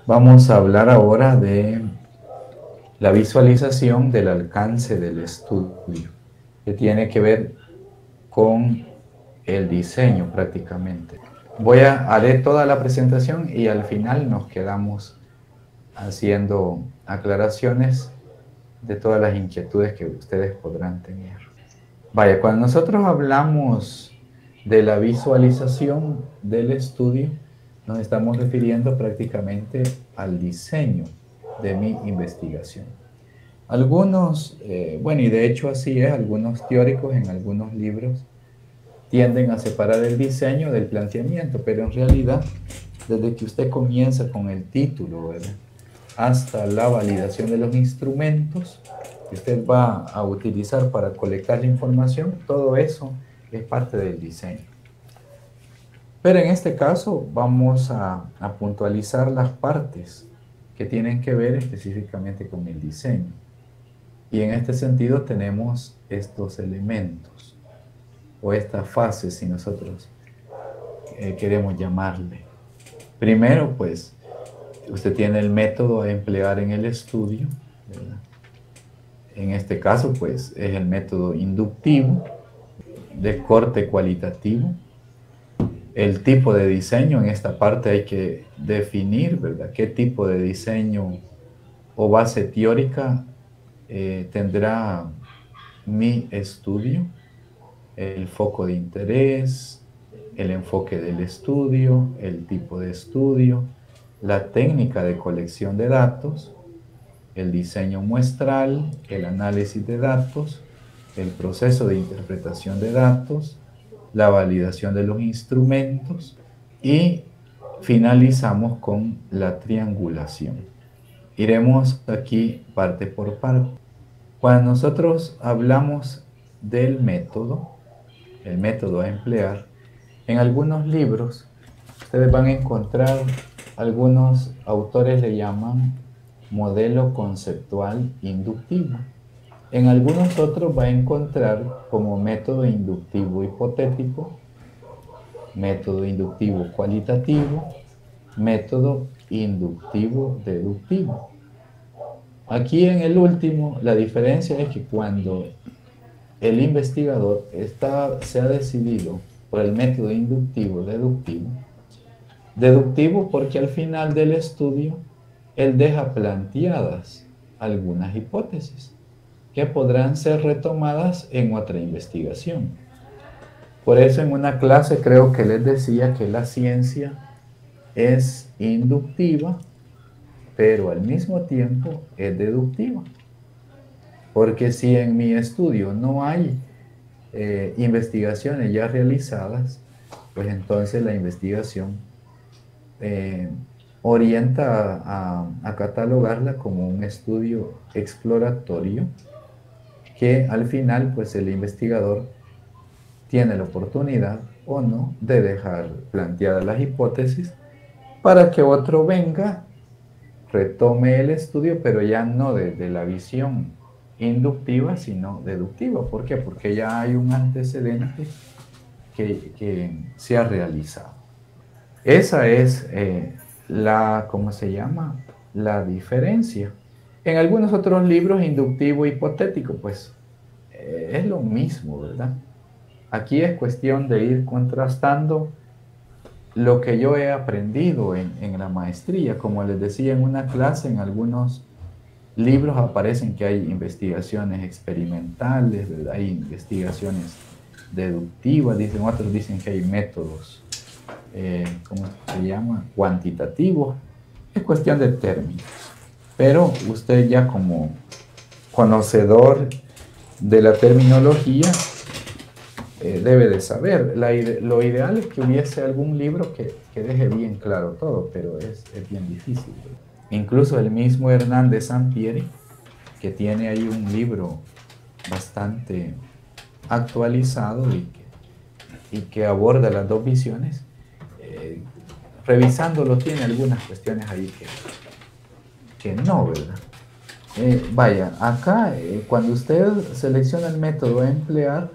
Vamos a hablar ahora de la visualización del alcance del estudio, que tiene que ver con el diseño prácticamente. Haré toda la presentación y al final nos quedamos haciendo aclaraciones de todas las inquietudes que ustedes podrán tener. Vaya, cuando nosotros hablamos de la visualización del estudio, nos estamos refiriendo prácticamente al diseño de mi investigación. Algunos, bueno, y de hecho así es, algunos teóricos en algunos libros tienden a separar el diseño del planteamiento, pero en realidad, desde que usted comienza con el título, ¿verdad?, hasta la validación de los instrumentos que usted va a utilizar para colectar la información, todo eso es parte del diseño. Pero en este caso vamos a puntualizar las partes que tienen que ver específicamente con el diseño. Y en este sentido tenemos estos elementos, o estas fases, si nosotros queremos llamarle. Primero, pues, usted tiene el método a emplear en el estudio, ¿verdad? En este caso, pues, es el método inductivo, de corte cualitativo. El tipo de diseño, en esta parte hay que definir, ¿verdad?, qué tipo de diseño o base teórica tendrá mi estudio, el foco de interés, el enfoque del estudio, el tipo de estudio, la técnica de colección de datos, el diseño muestral, el análisis de datos, el proceso de interpretación de datos, la validación de los instrumentos y finalizamos con la triangulación. Iremos aquí parte por parte. Cuando nosotros hablamos del método, el método a emplear, en algunos libros ustedes van a encontrar, algunos autores le llaman modelo conceptual inductivo. En algunos otros va a encontrar como método inductivo hipotético, método inductivo cualitativo, método inductivo deductivo. Aquí en el último, la diferencia es que cuando el investigador se ha decidido por el método inductivo deductivo, deductivo porque al final del estudio él deja planteadas algunas hipótesis que podrán ser retomadas en otra investigación. Por eso en una clase creo que les decía que la ciencia es inductiva, pero al mismo tiempo es deductiva. Porque si en mi estudio no hay investigaciones ya realizadas, pues entonces la investigación orienta a catalogarla como un estudio exploratorio, que al final pues el investigador tiene la oportunidad o no de dejar planteadas las hipótesis para que otro venga, retome el estudio, pero ya no desde la visión inductiva, sino deductiva. ¿Por qué? Porque ya hay un antecedente que se ha realizado. Esa es ¿cómo se llama?, la diferencia. En algunos otros libros, inductivo hipotético, pues es lo mismo, ¿verdad? Aquí es cuestión de ir contrastando lo que yo he aprendido en la maestría. Como les decía en una clase, en algunos libros aparecen que hay investigaciones experimentales, ¿verdad?, hay investigaciones deductivas, dicen otros, dicen que hay métodos, ¿cómo se llama?, cuantitativos. Es cuestión de términos. Pero usted ya como conocedor de la terminología debe de saber. Lo ideal es que hubiese algún libro que deje bien claro todo, pero es bien difícil. Incluso el mismo Hernández Sampieri, que tiene ahí un libro bastante actualizado y que aborda las dos visiones, revisándolo tiene algunas cuestiones ahí que no, ¿verdad? Vaya, acá cuando usted selecciona el método a emplear,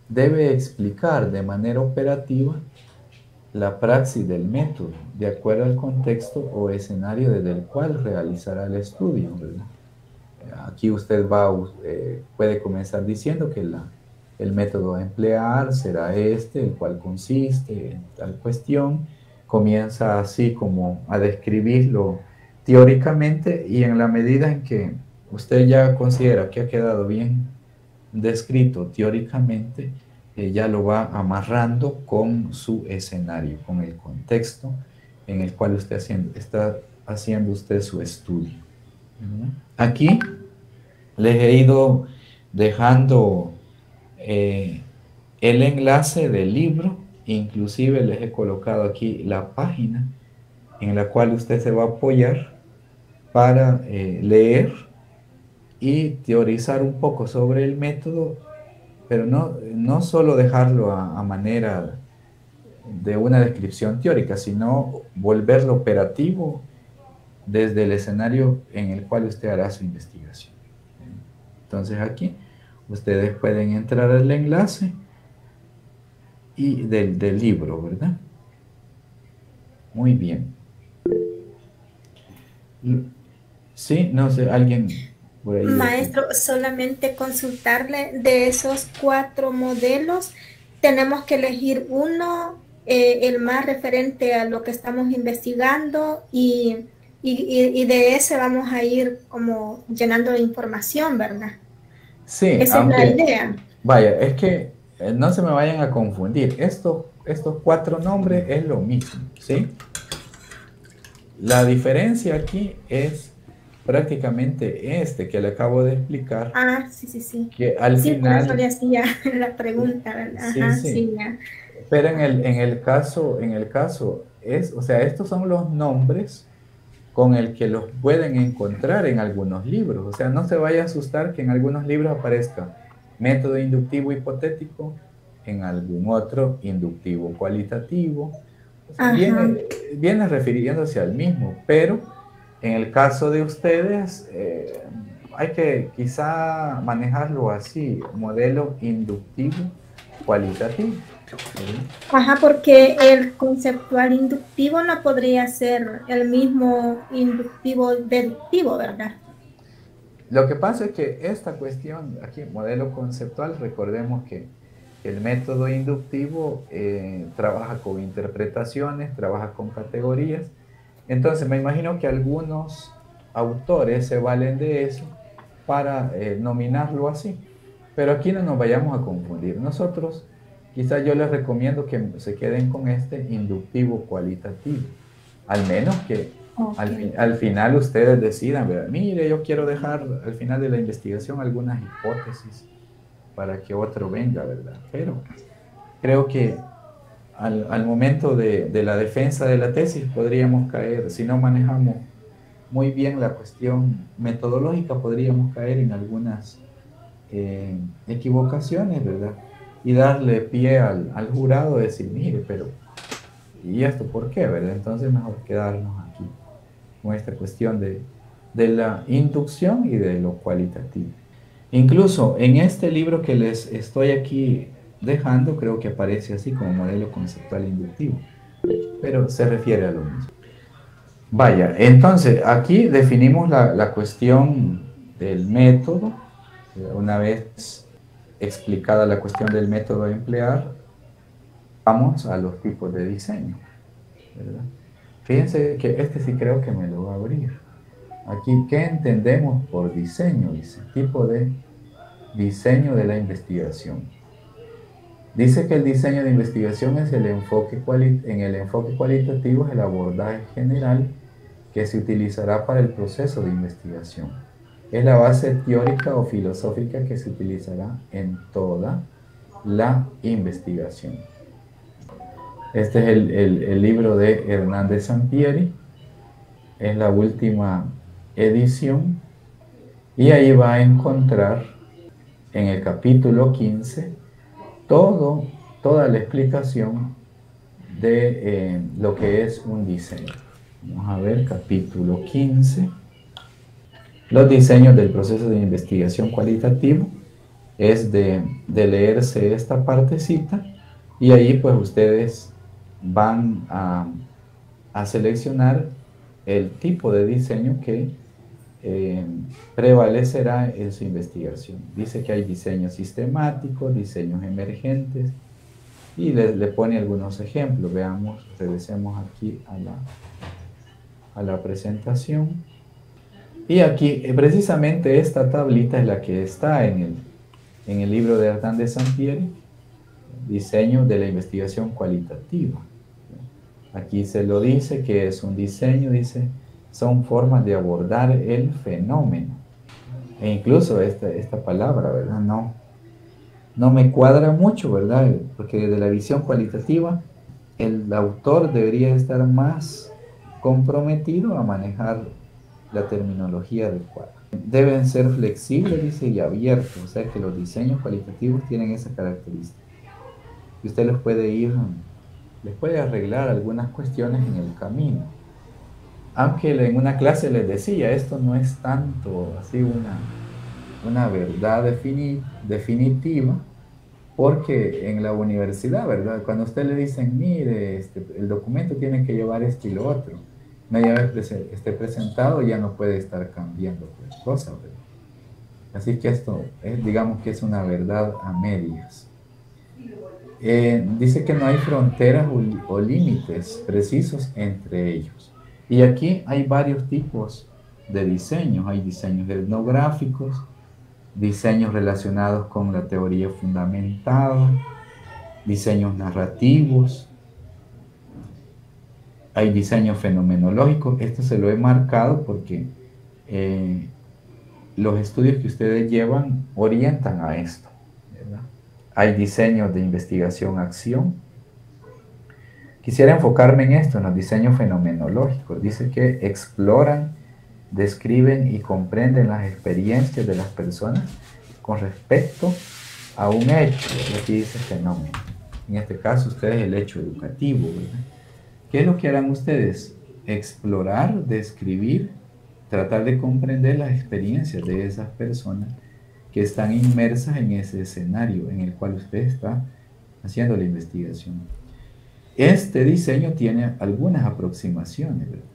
debe explicar de manera operativa la praxis del método, de acuerdo al contexto o escenario desde el cual realizará el estudio, ¿verdad? Aquí usted puede comenzar diciendo que el método a emplear será este, el cual consiste en tal cuestión. Comienza así como a describirlo teóricamente, y en la medida en que usted ya considera que ha quedado bien descrito teóricamente, ya lo va amarrando con su escenario, con el contexto en el cual está haciendo usted su estudio. Aquí les he ido dejando el enlace del libro, inclusive les he colocado aquí la página en la cual usted se va a apoyar para leer y teorizar un poco sobre el método, pero no solo dejarlo a manera de una descripción teórica, sino volverlo operativo desde el escenario en el cual usted hará su investigación. Entonces aquí ustedes pueden entrar al enlace y del libro, ¿verdad? Muy bien. Sí, no sé, alguien por ahí. Maestro, solamente consultarle de esos 4 modelos, tenemos que elegir uno, el más referente a lo que estamos investigando y de ese vamos a ir como llenando de información, ¿verdad? Sí, Esa es la aunque, idea. vaya, es que no se me vayan a confundir. Estos 4 nombres es lo mismo, ¿sí? La diferencia aquí es prácticamente este que le acabo de explicar, Ah, sí, sí, sí. que al Sí, por eso le final, hacía la pregunta, ¿verdad? sí, Ajá, sí, sí, ya. pero en el caso o sea, estos son los nombres con el que los pueden encontrar en algunos libros. O sea, no se vaya a asustar que en algunos libros aparezca método inductivo hipotético, en algún otro inductivo cualitativo. O sea, Ajá. viene refiriéndose al mismo, pero en el caso de ustedes, hay que quizá manejarlo así, modelo inductivo cualitativo. ¿Sí? Ajá, porque el conceptual inductivo no podría ser el mismo inductivo deductivo, ¿verdad? Lo que pasa es que esta cuestión, aquí, modelo conceptual, recordemos que el método inductivo trabaja con interpretaciones, trabaja con categorías. Entonces, me imagino que algunos autores se valen de eso para nominarlo así. Pero aquí no nos vayamos a confundir. Nosotros, quizás yo les recomiendo que se queden con este inductivo cualitativo. Al menos que Ok. al final ustedes decidan, ¿verdad? Mire, yo quiero dejar al final de la investigación algunas hipótesis para que otro venga, ¿verdad? Pero creo que al momento de la defensa de la tesis podríamos caer, si no manejamos muy bien la cuestión metodológica, podríamos caer en algunas equivocaciones, ¿verdad? Y darle pie al jurado, decir, mire, pero ¿y esto por qué, verdad? Entonces mejor quedarnos aquí con esta cuestión de la inducción y de lo cualitativo. Incluso en este libro que les estoy aquí dejando, creo que aparece así como modelo conceptual inductivo, pero se refiere a lo mismo. Vaya, entonces aquí definimos la cuestión del método. Una vez explicada la cuestión del método a emplear, vamos a los tipos de diseño, ¿verdad? Fíjense que este sí creo que me lo va a abrir. Aquí, ¿qué entendemos por diseño? Dice, tipo de diseño de la investigación. Dice que el diseño de investigación es en el enfoque cualitativo es el abordaje general que se utilizará para el proceso de investigación. Es la base teórica o filosófica que se utilizará en toda la investigación. Este es el libro de Hernández Sampieri, es la última edición, y ahí va a encontrar en el capítulo 15 toda la explicación de lo que es un diseño. Vamos a ver, capítulo 15, los diseños del proceso de investigación cualitativo. Es de leerse esta partecita y ahí pues ustedes van a seleccionar el tipo de diseño que prevalecerá en su investigación. Dice que hay diseños sistemáticos, diseños emergentes, y le pone algunos ejemplos. Veamos, regresemos aquí a la presentación. Y aquí, precisamente esta tablita es la que está en el libro de Hernández Sampieri, diseño de la investigación cualitativa. Aquí se lo dice que es un diseño, dice, son formas de abordar el fenómeno. E incluso esta palabra, ¿verdad? No me cuadra mucho, ¿verdad? Porque desde la visión cualitativa, el autor debería estar más comprometido a manejar la terminología adecuada. Deben ser flexibles, dice, y abiertos, o sea que los diseños cualitativos tienen esa característica. Y usted les puede arreglar algunas cuestiones en el camino. Aunque en una clase les decía, esto no es tanto así una verdad definitiva, porque en la universidad, ¿verdad? Cuando a usted le dicen, mire, el documento tiene que llevar esto y lo otro, media vez esté presentado ya no puede estar cambiando cosas, ¿verdad? Así que esto digamos que es una verdad a medias. Dice que no hay fronteras o límites precisos entre ellos. Y aquí hay varios tipos de diseños. Hay diseños etnográficos, diseños relacionados con la teoría fundamentada, diseños narrativos, hay diseños fenomenológicos. Esto se lo he marcado porque los estudios que ustedes llevan orientan a esto, ¿verdad? Hay diseños de investigación-acción. Quisiera enfocarme en esto, en los diseños fenomenológicos. Dice que exploran, describen y comprenden las experiencias de las personas con respecto a un hecho. Aquí dice fenómeno. En este caso, ustedes el hecho educativo, ¿verdad? ¿Qué es lo que harán ustedes? Explorar, describir, tratar de comprender las experiencias de esas personas que están inmersas en ese escenario en el cual usted está haciendo la investigación. Este diseño tiene algunas aproximaciones, ¿verdad?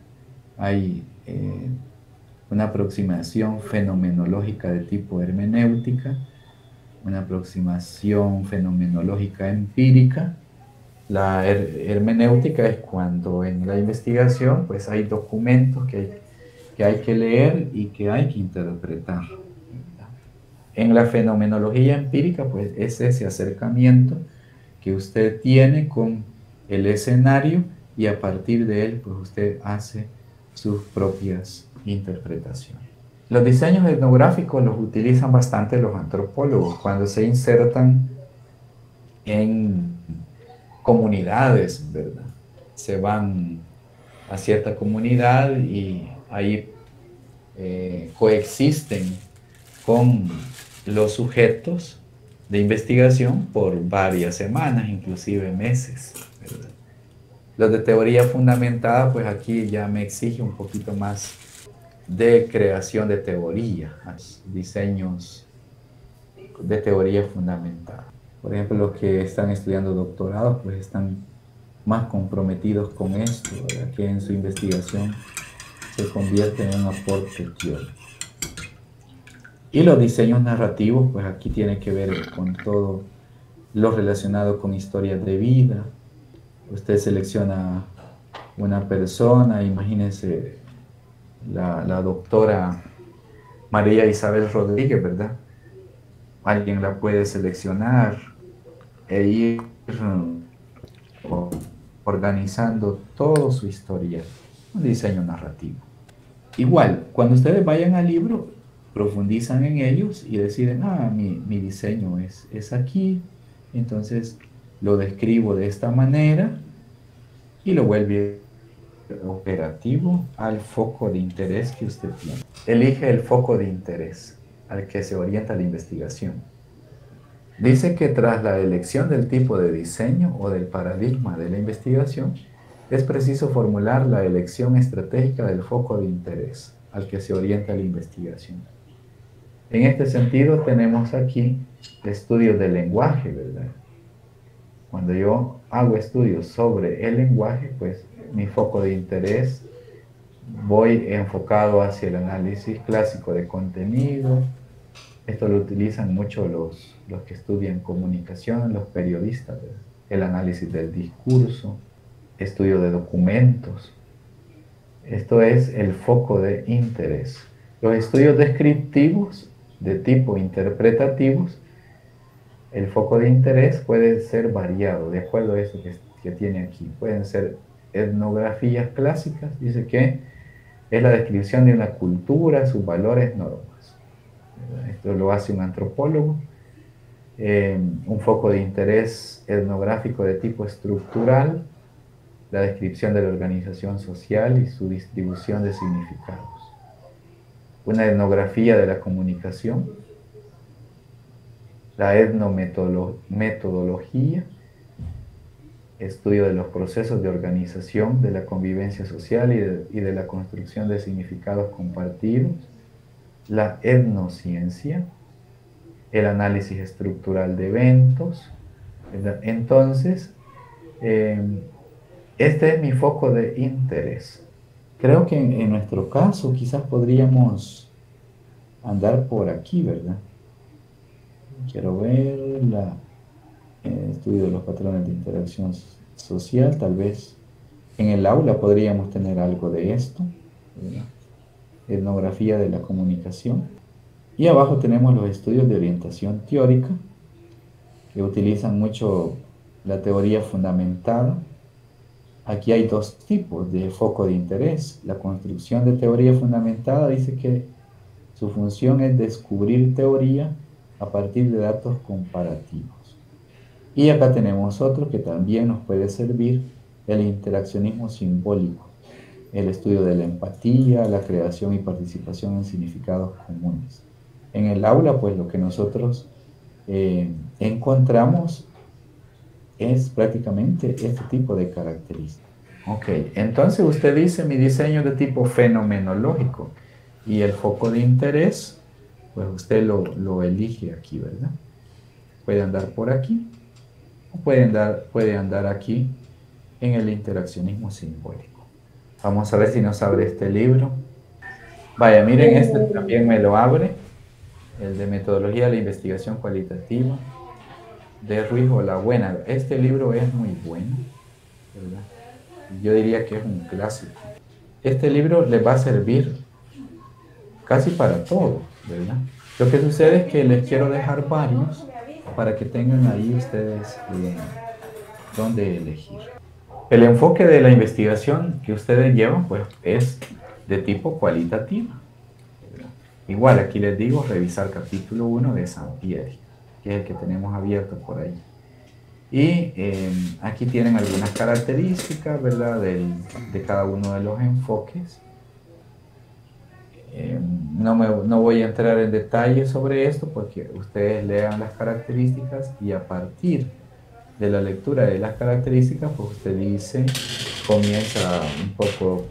Hay una aproximación fenomenológica de tipo hermenéutica, una aproximación fenomenológica empírica. La hermenéutica es cuando en la investigación pues hay documentos que hay que leer y que hay que interpretar. En la fenomenología empírica pues es ese acercamiento que usted tiene con el escenario y a partir de él pues usted hace sus propias interpretaciones. Los diseños etnográficos los utilizan bastante los antropólogos cuando se insertan en comunidades, ¿verdad? Se van a cierta comunidad y ahí coexisten con los sujetos de investigación por varias semanas, inclusive meses, ¿verdad? Los de teoría fundamentada, pues aquí ya me exige un poquito más de creación de teoría, diseños de teoría fundamentada. Por ejemplo, los que están estudiando doctorados, pues están más comprometidos con esto, ¿verdad? Que en su investigación se convierte en un aporte teórico. Y los diseños narrativos, pues aquí tiene que ver con todo lo relacionado con historias de vida. Usted selecciona una persona, imagínense la doctora María Isabel Rodríguez, ¿verdad? Alguien la puede seleccionar e ir organizando todo su historial, un diseño narrativo. Igual, cuando ustedes vayan al libro, profundizan en ellos y deciden, mi diseño es aquí, entonces lo describo de esta manera y lo vuelve operativo al foco de interés que usted tiene. Elige el foco de interés al que se orienta la investigación. Dice que tras la elección del tipo de diseño o del paradigma de la investigación, es preciso formular la elección estratégica del foco de interés al que se orienta la investigación. En este sentido tenemos aquí estudios del lenguaje, ¿verdad? Cuando yo hago estudios sobre el lenguaje, pues mi foco de interés voy enfocado hacia el análisis clásico de contenido. Esto lo utilizan mucho los que estudian comunicación, los periodistas, el análisis del discurso, estudio de documentos. Esto es el foco de interés. Los estudios descriptivos de tipo interpretativos, el foco de interés puede ser variado de acuerdo a eso que tiene aquí. Pueden ser etnografías clásicas, dice que es la descripción de una cultura, sus valores, normas. Esto lo hace un antropólogo. Un foco de interés etnográfico de tipo estructural, la descripción de la organización social y su distribución de significados. Una etnografía de la comunicación, la etnometodología, estudio de los procesos de organización de la convivencia social y de la construcción de significados compartidos, la etnociencia, el análisis estructural de eventos, ¿verdad? Entonces, este es mi foco de interés. Creo que en nuestro caso quizás podríamos andar por aquí, ¿verdad? Quiero ver el estudio de los patrones de interacción social. Tal vez en el aula podríamos tener algo de esto, ¿verdad? Etnografía de la comunicación. Y abajo tenemos los estudios de orientación teórica, que utilizan mucho la teoría fundamentada. Aquí hay dos tipos de foco de interés. La construcción de teoría fundamentada dice que su función es descubrir teoría a partir de datos comparativos. Y acá tenemos otro que también nos puede servir, el interaccionismo simbólico, el estudio de la empatía, la creación y participación en significados comunes. En el aula, pues lo que nosotros encontramos es prácticamente este tipo de características. Ok, entonces usted dice mi diseño de tipo fenomenológico y el foco de interés, pues usted lo elige aquí, ¿verdad? Puede andar por aquí o puede andar aquí en el interaccionismo simbólico. Vamos a ver si nos abre este libro. Vaya, miren, este también me lo abre, el de metodología de la investigación cualitativa de Ruiz Olabuena. Este libro es muy bueno, ¿verdad? Yo diría que es un clásico. Este libro les va a servir casi para todo, ¿verdad? Lo que sucede es que les quiero dejar varios para que tengan ahí ustedes dónde elegir. El enfoque de la investigación que ustedes llevan, pues, es de tipo cualitativa, ¿verdad? Igual, aquí les digo, revisar capítulo 1 de Sampieri, que es el que tenemos abierto por ahí. Y aquí tienen algunas características, ¿verdad?, de cada uno de los enfoques. No voy a entrar en detalle sobre esto porque ustedes lean las características y a partir de la lectura de las características, pues usted comienza un poco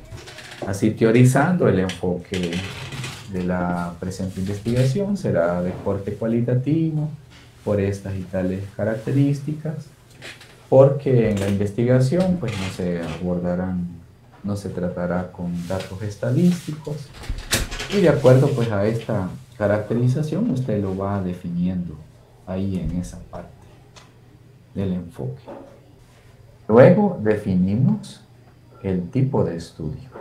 así teorizando el enfoque de la presente investigación. Será de corte cualitativo por estas y tales características, porque en la investigación pues no se tratará con datos estadísticos, y de acuerdo pues a esta caracterización usted lo va definiendo ahí en esa parte del enfoque. Luego definimos el tipo de estudio.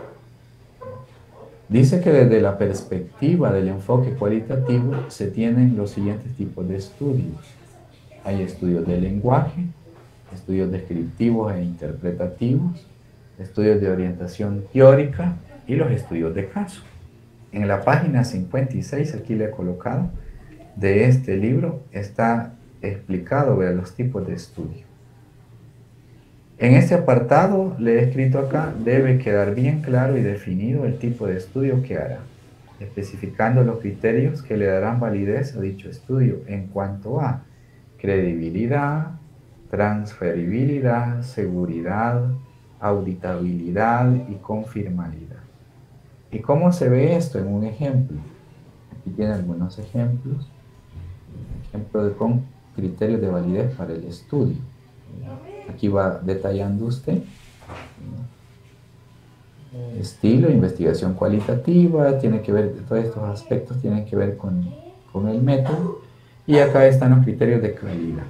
Dice que desde la perspectiva del enfoque cualitativo se tienen los siguientes tipos de estudios. Hay estudios de lenguaje, estudios descriptivos e interpretativos, estudios de orientación teórica y los estudios de caso. En la página 56, aquí le he colocado, de este libro está explicado los tipos de estudio. En este apartado le he escrito acá, debe quedar bien claro y definido el tipo de estudio que hará, especificando los criterios que le darán validez a dicho estudio en cuanto a credibilidad, transferibilidad, seguridad, auditabilidad y confirmabilidad. ¿Y cómo se ve esto en un ejemplo? Aquí tiene algunos ejemplos. Ejemplo con criterios de validez para el estudio. Aquí va detallando usted. Estilo, investigación cualitativa, tiene que ver, todos estos aspectos tienen que ver con el método. Y acá están los criterios de calidad.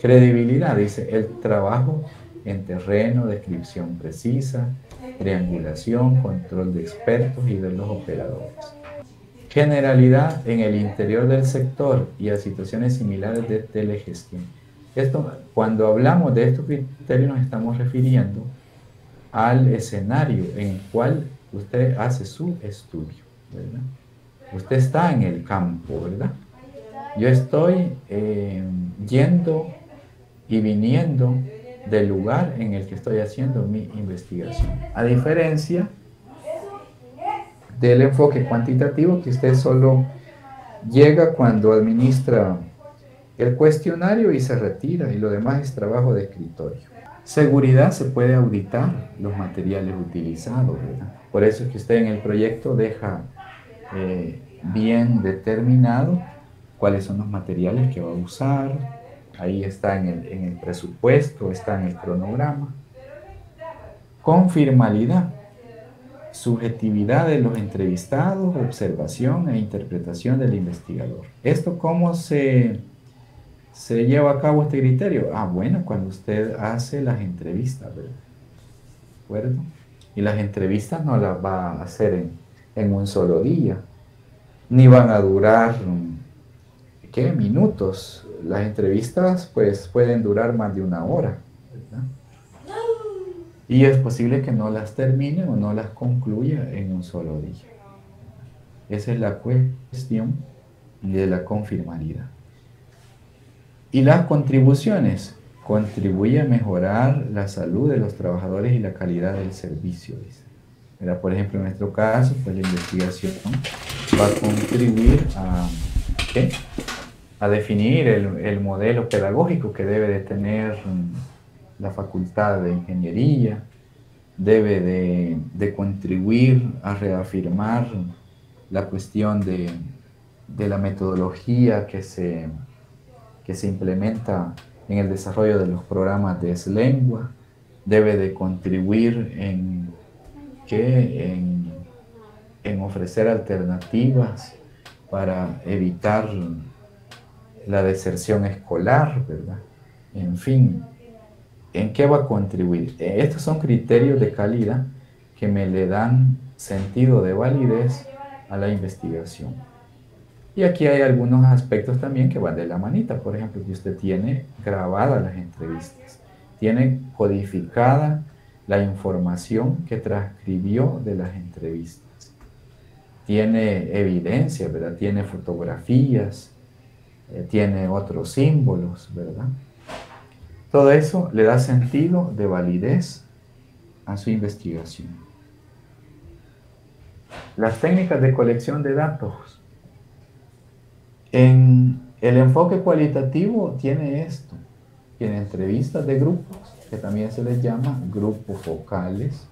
Credibilidad, dice, el trabajo en terreno, descripción precisa, triangulación, control de expertos y de los operadores. Generalidad en el interior del sector y a situaciones similares de telegestión. Esto, cuando hablamos de estos criterios nos estamos refiriendo al escenario en el cual usted hace su estudio, ¿verdad? Usted está en el campo, ¿verdad? Yo estoy yendo y viniendo del lugar en el que estoy haciendo mi investigación. A diferencia del enfoque cuantitativo, que usted solo llega cuando administra el cuestionario y se retira, y lo demás es trabajo de escritorio. Seguridad, se puede auditar los materiales utilizados, ¿verdad? Por eso es que usted en el proyecto deja bien determinado cuáles son los materiales que va a usar. Ahí está en el presupuesto, está en el cronograma. Conformalidad, subjetividad de los entrevistados, observación e interpretación del investigador. ¿Esto cómo se lleva a cabo este criterio? Bueno, cuando usted hace las entrevistas, ¿verdad? ¿De acuerdo? Y las entrevistas no las va a hacer en un solo día, ni van a durar, ¿qué? Minutos. Las entrevistas pues pueden durar más de una hora, ¿verdad? Y es posible que no las termine o no las concluya en un solo día. Esa es la cuestión de la conformalidad. Y las contribuciones. Contribuye a mejorar la salud de los trabajadores y la calidad del servicio, dice. Mira, por ejemplo, en nuestro caso, pues la investigación va a contribuir a, ¿qué? A definir el modelo pedagógico que debe de tener la Facultad de Ingeniería, debe de contribuir a reafirmar la cuestión de la metodología que se implementa en el desarrollo de los programas de lengua, debe de contribuir en ofrecer alternativas para evitar la deserción escolar, ¿verdad? En fin, ¿en qué va a contribuir? Estos son criterios de calidad que me le dan sentido de validez a la investigación. Y aquí hay algunos aspectos también que van de la manita. Por ejemplo, que usted tiene grabadas las entrevistas, tiene codificada la información que transcribió de las entrevistas, tiene evidencia, ¿verdad? Tiene fotografías, tiene otros símbolos, ¿verdad? Todo eso le da sentido de validez a su investigación. Las técnicas de colección de datos. En el enfoque cualitativo tiene esto, tiene entrevistas de grupos, que también se les llama grupos focales.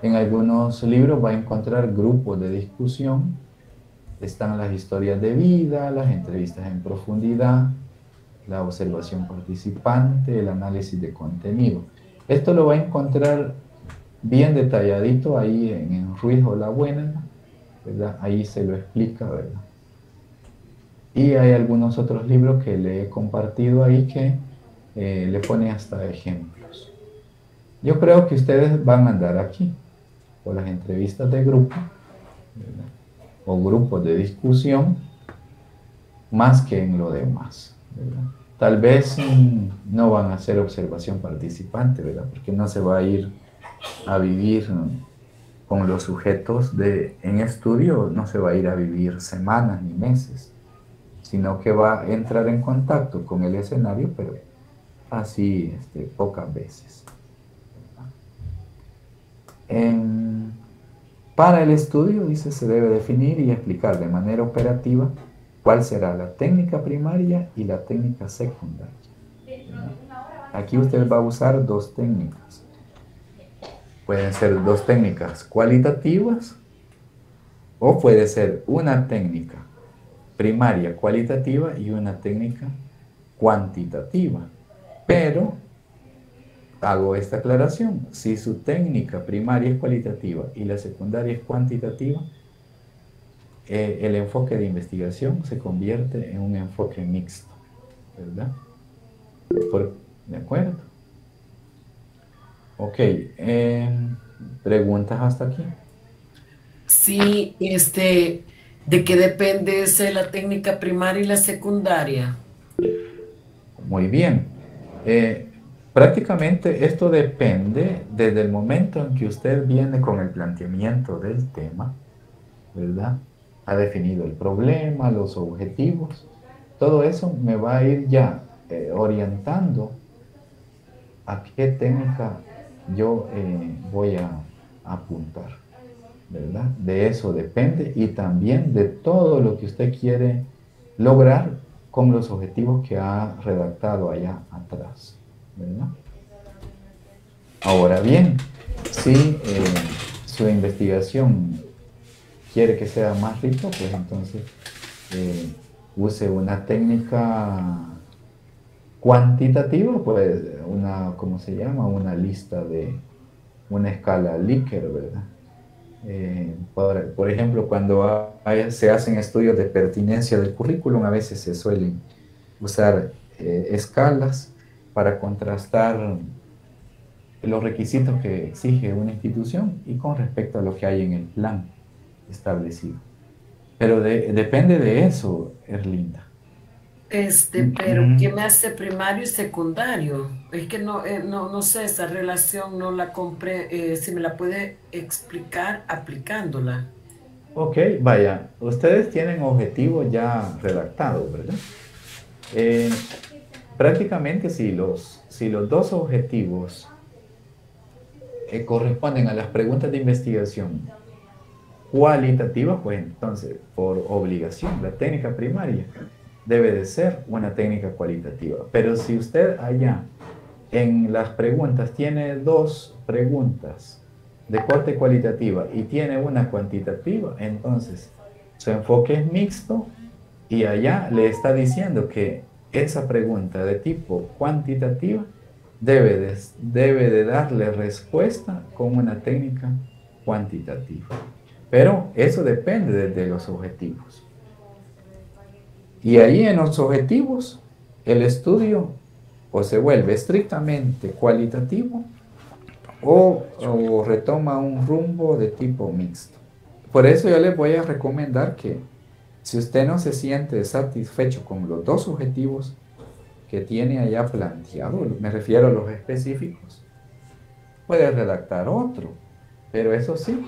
En algunos libros va a encontrar grupos de discusión, están las historias de vida, las entrevistas en profundidad, la observación participante, el análisis de contenido. Esto lo va a encontrar bien detalladito ahí en Ruiz o La Buena, ¿verdad? Ahí se lo explica, ¿verdad? Y hay algunos otros libros que le he compartido ahí que le pone hasta ejemplos. Yo creo que ustedes van a andar aquí, por las entrevistas de grupo, ¿verdad? O grupos de discusión, más que en lo demás, ¿verdad? Tal vez no van a hacer observación participante, ¿verdad? Porque no se va a ir a vivir con los sujetos en estudio, no se va a ir a vivir semanas ni meses, sino que va a entrar en contacto con el escenario, pero así pocas veces. Para el estudio, dice, se debe definir y explicar de manera operativa cuál será la técnica primaria y la técnica secundaria. Aquí usted va a usar dos técnicas. Pueden ser dos técnicas cualitativas o puede ser una técnica primaria cualitativa y una técnica cuantitativa. Pero hago esta aclaración. Si su técnica primaria es cualitativa y la secundaria es cuantitativa, el enfoque de investigación se convierte en un enfoque mixto, ¿verdad? ¿De acuerdo? Ok, ¿preguntas hasta aquí? Sí, ¿de qué depende la técnica primaria y la secundaria? Muy bien. Prácticamente esto depende desde el momento en que usted viene con el planteamiento del tema, ¿verdad? Ha definido el problema, los objetivos. Todo eso me va a ir ya orientando a qué técnica yo voy a apuntar, ¿verdad? De eso depende y también de todo lo que usted quiere lograr con los objetivos que ha redactado allá atrás, ¿verdad? Ahora bien, si su investigación quiere que sea más rico, pues entonces use una técnica cuantitativa, pues una, ¿cómo se llama? Una lista de una escala Likert, ¿verdad? Por ejemplo, cuando se hacen estudios de pertinencia del currículum, a veces se suelen usar escalas para contrastar los requisitos que exige una institución y con respecto a lo que hay en el plan establecido. Pero depende de eso, Erlinda. Pero ¿qué me hace primario y secundario? Es que no sé, esa relación no la compré. Si me la puede explicar aplicándola. Ok, vaya, ustedes tienen objetivos ya redactados, ¿verdad? Prácticamente si los dos objetivos corresponden a las preguntas de investigación cualitativas, pues entonces, por obligación, la técnica primaria debe de ser una técnica cualitativa. Pero si usted allá en las preguntas tiene dos preguntas de corte cualitativa y tiene una cuantitativa, entonces su enfoque es mixto y allá le está diciendo que esa pregunta de tipo cuantitativa debe de darle respuesta con una técnica cuantitativa. Pero eso depende de los objetivos. Y ahí en los objetivos, el estudio o se vuelve estrictamente cualitativo o retoma un rumbo de tipo mixto. Por eso yo les voy a recomendar que si usted no se siente satisfecho con los dos objetivos que tiene allá planteado, me refiero a los específicos, puede redactar otro. Pero eso sí,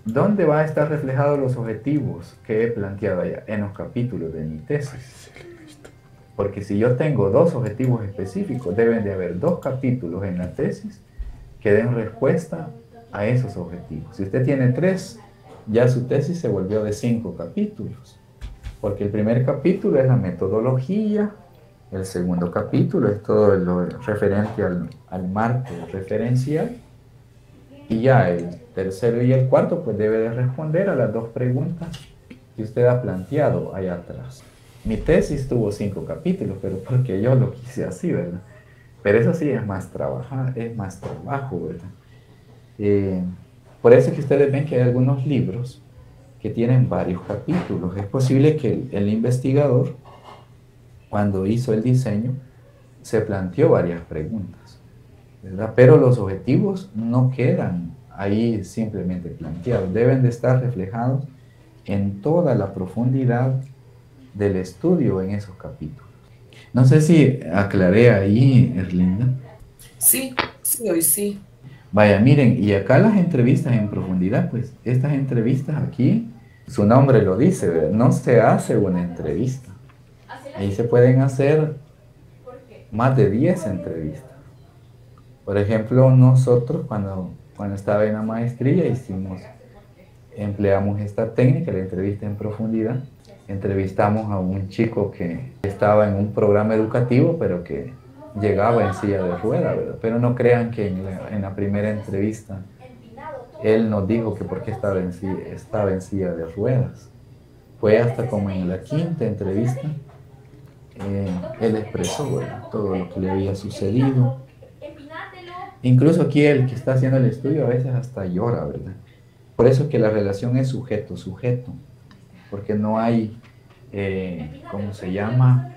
¿dónde va a estar reflejados los objetivos que he planteado allá? En los capítulos de mi tesis. Porque si yo tengo dos objetivos específicos, deben de haber dos capítulos en la tesis que den respuesta a esos objetivos. Si usted tiene tres, ya su tesis se volvió de 5 capítulos. Porque el primer capítulo es la metodología, el segundo capítulo es todo lo referente al marco referencial, y ya el tercero y el cuarto pues debe de responder a las dos preguntas que usted ha planteado allá atrás. Mi tesis tuvo 5 capítulos, pero porque yo lo quise así, ¿verdad? Pero eso sí es más trabajo, ¿verdad? Por eso es que ustedes ven que hay algunos libros que tienen varios capítulos. Es posible que el investigador, cuando hizo el diseño, se planteó varias preguntas, ¿verdad? Pero los objetivos no quedan ahí simplemente planteados, deben de estar reflejados en toda la profundidad del estudio en esos capítulos. No sé si aclaré ahí, Erlinda. Sí, hoy sí. Vaya, miren, y acá las entrevistas en profundidad, pues estas entrevistas aquí, su nombre lo dice, ¿verdad? No se hace una entrevista. Ahí se pueden hacer más de 10 entrevistas. Por ejemplo, nosotros cuando estaba en la maestría empleamos esta técnica, la entrevista en profundidad. Entrevistamos a un chico que estaba en un programa educativo, pero que llegaba en silla de ruedas, ¿verdad? Pero no crean que en la primera entrevista él nos dijo que por qué estaba en silla de ruedas. Fue hasta como en la quinta entrevista, él expresó, ¿verdad?, todo lo que le había sucedido Incluso aquí el que está haciendo el estudio a veces hasta llora, ¿verdad? Por eso que la relación es sujeto-sujeto, porque no hay, ¿cómo se llama?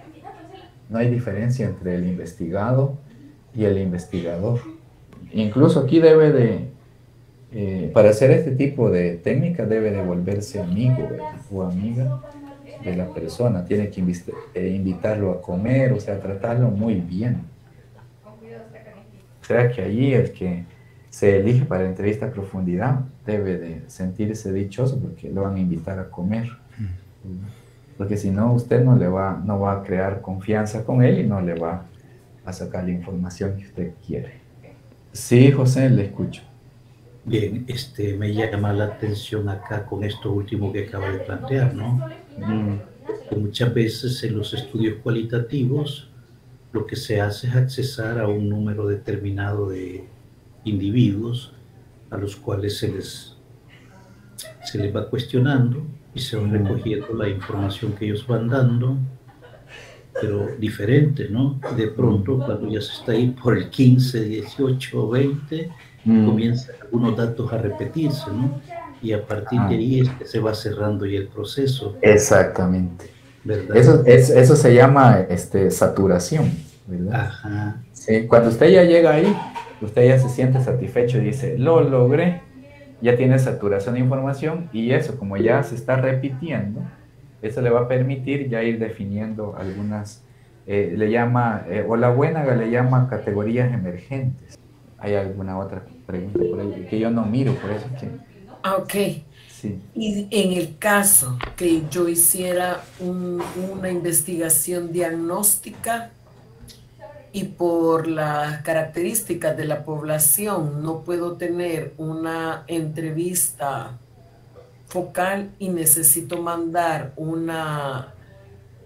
No hay diferencia entre el investigado y el investigador. Incluso aquí debe para hacer este tipo de técnica debe de volverse amigo, ¿verdad? O amiga de la persona. Tiene que invitarlo a comer, o sea, tratarlo muy bien. O sea que allí el que se elige para la entrevista a profundidad debe de sentirse dichoso porque lo van a invitar a comer. Porque si no, usted no va a crear confianza con él y no le va a sacar la información que usted quiere. Sí, José, le escucho. Bien, me llama la atención acá con esto último que acaba de plantear, ¿no? Que muchas veces en los estudios cualitativos lo que se hace es accesar a un número determinado de individuos a los cuales se les va cuestionando y se va recogiendo la información que ellos van dando, pero diferente, ¿no? De pronto, cuando ya se está ahí por el 15, 18 o 20, comienzan algunos datos a repetirse, ¿no? Y a partir de ahí es que se va cerrando ya el proceso. Exactamente. ¿Verdad? Eso se llama saturación, ¿verdad? Ajá. Sí, cuando usted ya llega ahí, usted ya se siente satisfecho y dice, lo logré, ya tiene saturación de información y eso, como ya se está repitiendo, eso le va a permitir ya ir definiendo algunas, le llama, o la buena le llama categorías emergentes. ¿Hay alguna otra pregunta por ahí? Que yo no miro, por eso que... Ok. Sí. Y en el caso que yo hiciera una investigación diagnóstica y por las características de la población no puedo tener una entrevista focal y necesito mandar una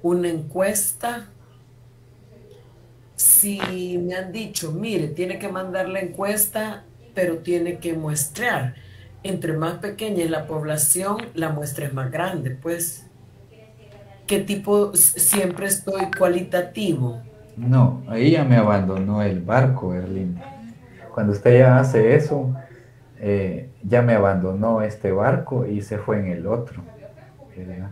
encuesta, si me han dicho, mire, tiene que mandar la encuesta, pero tiene que muestrear. Entre más pequeña es la población, la muestra es más grande, pues. ¿Qué tipo? Siempre estoy cualitativo. No, ahí ya me abandonó el barco, Erlinda. Cuando usted ya hace eso, ya me abandonó este barco y se fue en el otro, ¿verdad?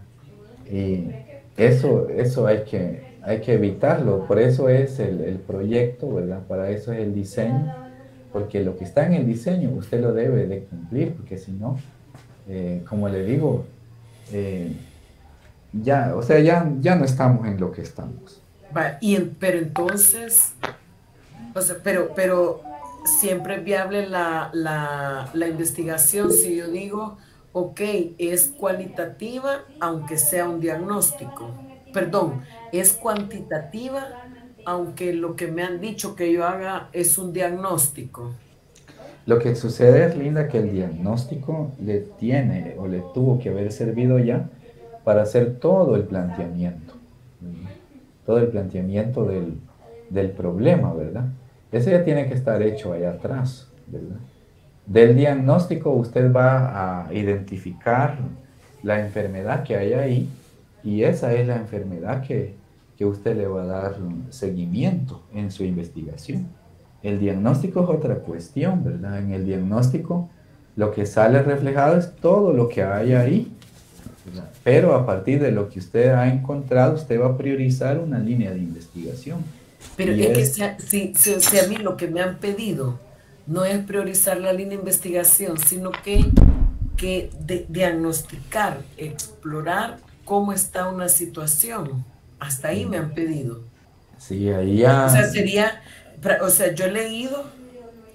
Y eso hay que evitarlo. Por eso es el proyecto, ¿verdad? Para eso es el diseño. Porque lo que está en el diseño usted lo debe de cumplir, porque si no, como le digo, ya no estamos en lo que estamos. Pero entonces, o sea, pero siempre es viable la investigación si yo digo, ok, es cualitativa aunque sea un diagnóstico. Perdón, es cuantitativa aunque lo que me han dicho que yo haga es un diagnóstico. Lo que sucede es, Linda, que el diagnóstico le tiene o le tuvo que haber servido ya para hacer todo el planteamiento, ¿verdad? Todo el planteamiento del problema, ¿verdad? Ese ya tiene que estar hecho allá atrás, ¿verdad? Del diagnóstico usted va a identificar la enfermedad que hay ahí y esa es la enfermedad que usted le va a dar seguimiento en su investigación. El diagnóstico es otra cuestión, ¿verdad? En el diagnóstico lo que sale reflejado es todo lo que hay ahí, ¿verdad? Pero a partir de lo que usted ha encontrado, usted va a priorizar una línea de investigación. Pero es que si a mí lo que me han pedido no es priorizar la línea de investigación, sino que diagnosticar, explorar cómo está una situación. Hasta ahí me han pedido. Sí, ahí ya... O sea, yo he leído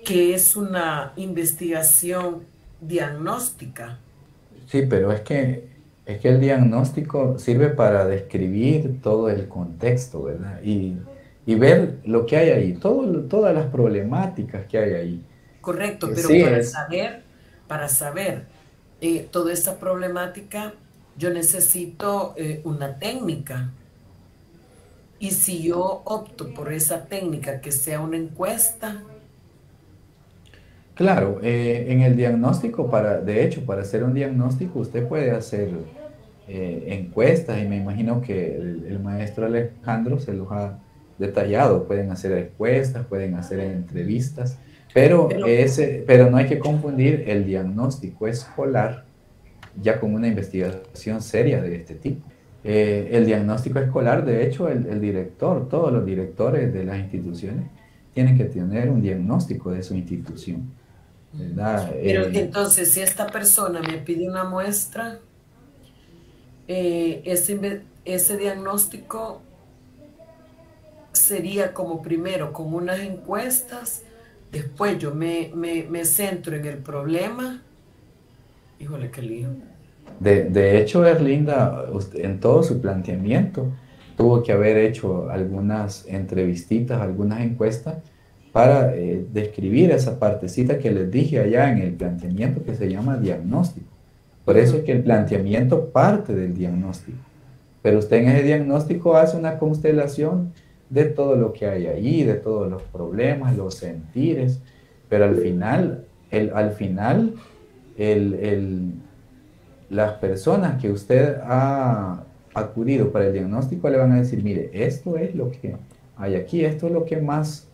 que es una investigación diagnóstica. Sí, pero es que el diagnóstico sirve para describir todo el contexto, ¿verdad? Y ver lo que hay ahí, todas las problemáticas que hay ahí. Correcto, pero sí, para saber toda esa problemática, yo necesito una técnica. Y si yo opto por esa técnica que sea una encuesta. Claro, en el diagnóstico, de hecho, para hacer un diagnóstico usted puede hacer encuestas y me imagino que el maestro Alejandro se los ha detallado. Pueden hacer encuestas, pueden hacer entrevistas, Pero no hay que confundir el diagnóstico escolar ya con una investigación seria de este tipo. El diagnóstico escolar, de hecho, el director, todos los directores de las instituciones tienen que tener un diagnóstico de su institución, ¿verdad? Pero entonces, si esta persona me pide una muestra, ese diagnóstico sería como primero, con unas encuestas, después yo me centro en el problema. Híjole, qué lío. De hecho, Erlinda, en todo su planteamiento, tuvo que haber hecho algunas entrevistitas, algunas encuestas para describir esa partecita que les dije allá en el planteamiento que se llama diagnóstico. Por eso es que el planteamiento parte del diagnóstico. Pero usted en ese diagnóstico hace una constelación de todo lo que hay ahí, de todos los problemas, los sentires, pero al final, las personas que usted ha acudido para el diagnóstico le van a decir, mire, esto es lo que hay aquí, esto es lo que más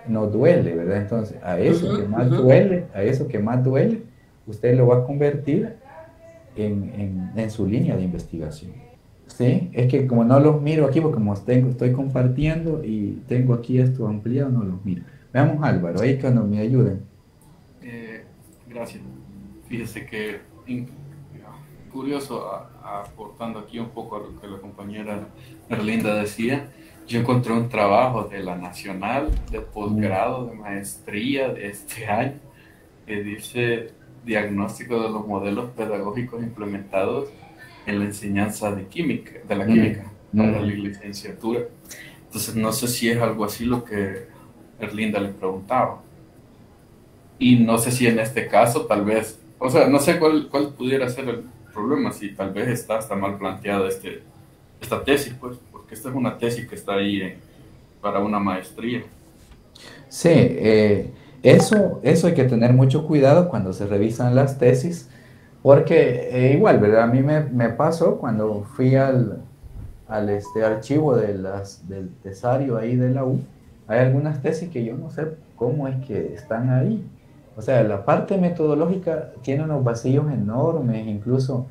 nos duele, ¿verdad? Entonces, a eso que más duele, usted lo va a convertir en su línea de investigación. Sí, es que como no los miro aquí, porque como estoy compartiendo y tengo aquí esto ampliado, no los miro. Veamos Álvaro, ahí cuando me ayuden. Gracias. Fíjese que curioso, aportando aquí un poco a lo que la compañera Erlinda decía, yo encontré un trabajo de la Nacional de posgrado, de maestría de este año, que dice diagnóstico de los modelos pedagógicos implementados en la enseñanza de química, de la química, para la licenciatura. Entonces no sé si es algo así lo que Erlinda le preguntaba. Y no sé si en este caso tal vez, o sea, no sé cuál pudiera ser el problema, si tal vez está mal planteada esta tesis, pues, porque esta es una tesis que está ahí para una maestría. Sí, eso hay que tener mucho cuidado cuando se revisan las tesis, porque igual, ¿verdad? A mí me pasó cuando fui al archivo del tesario ahí de la U, hay algunas tesis que yo no sé cómo es que están ahí. O sea, la parte metodológica tiene unos vacíos enormes, incluso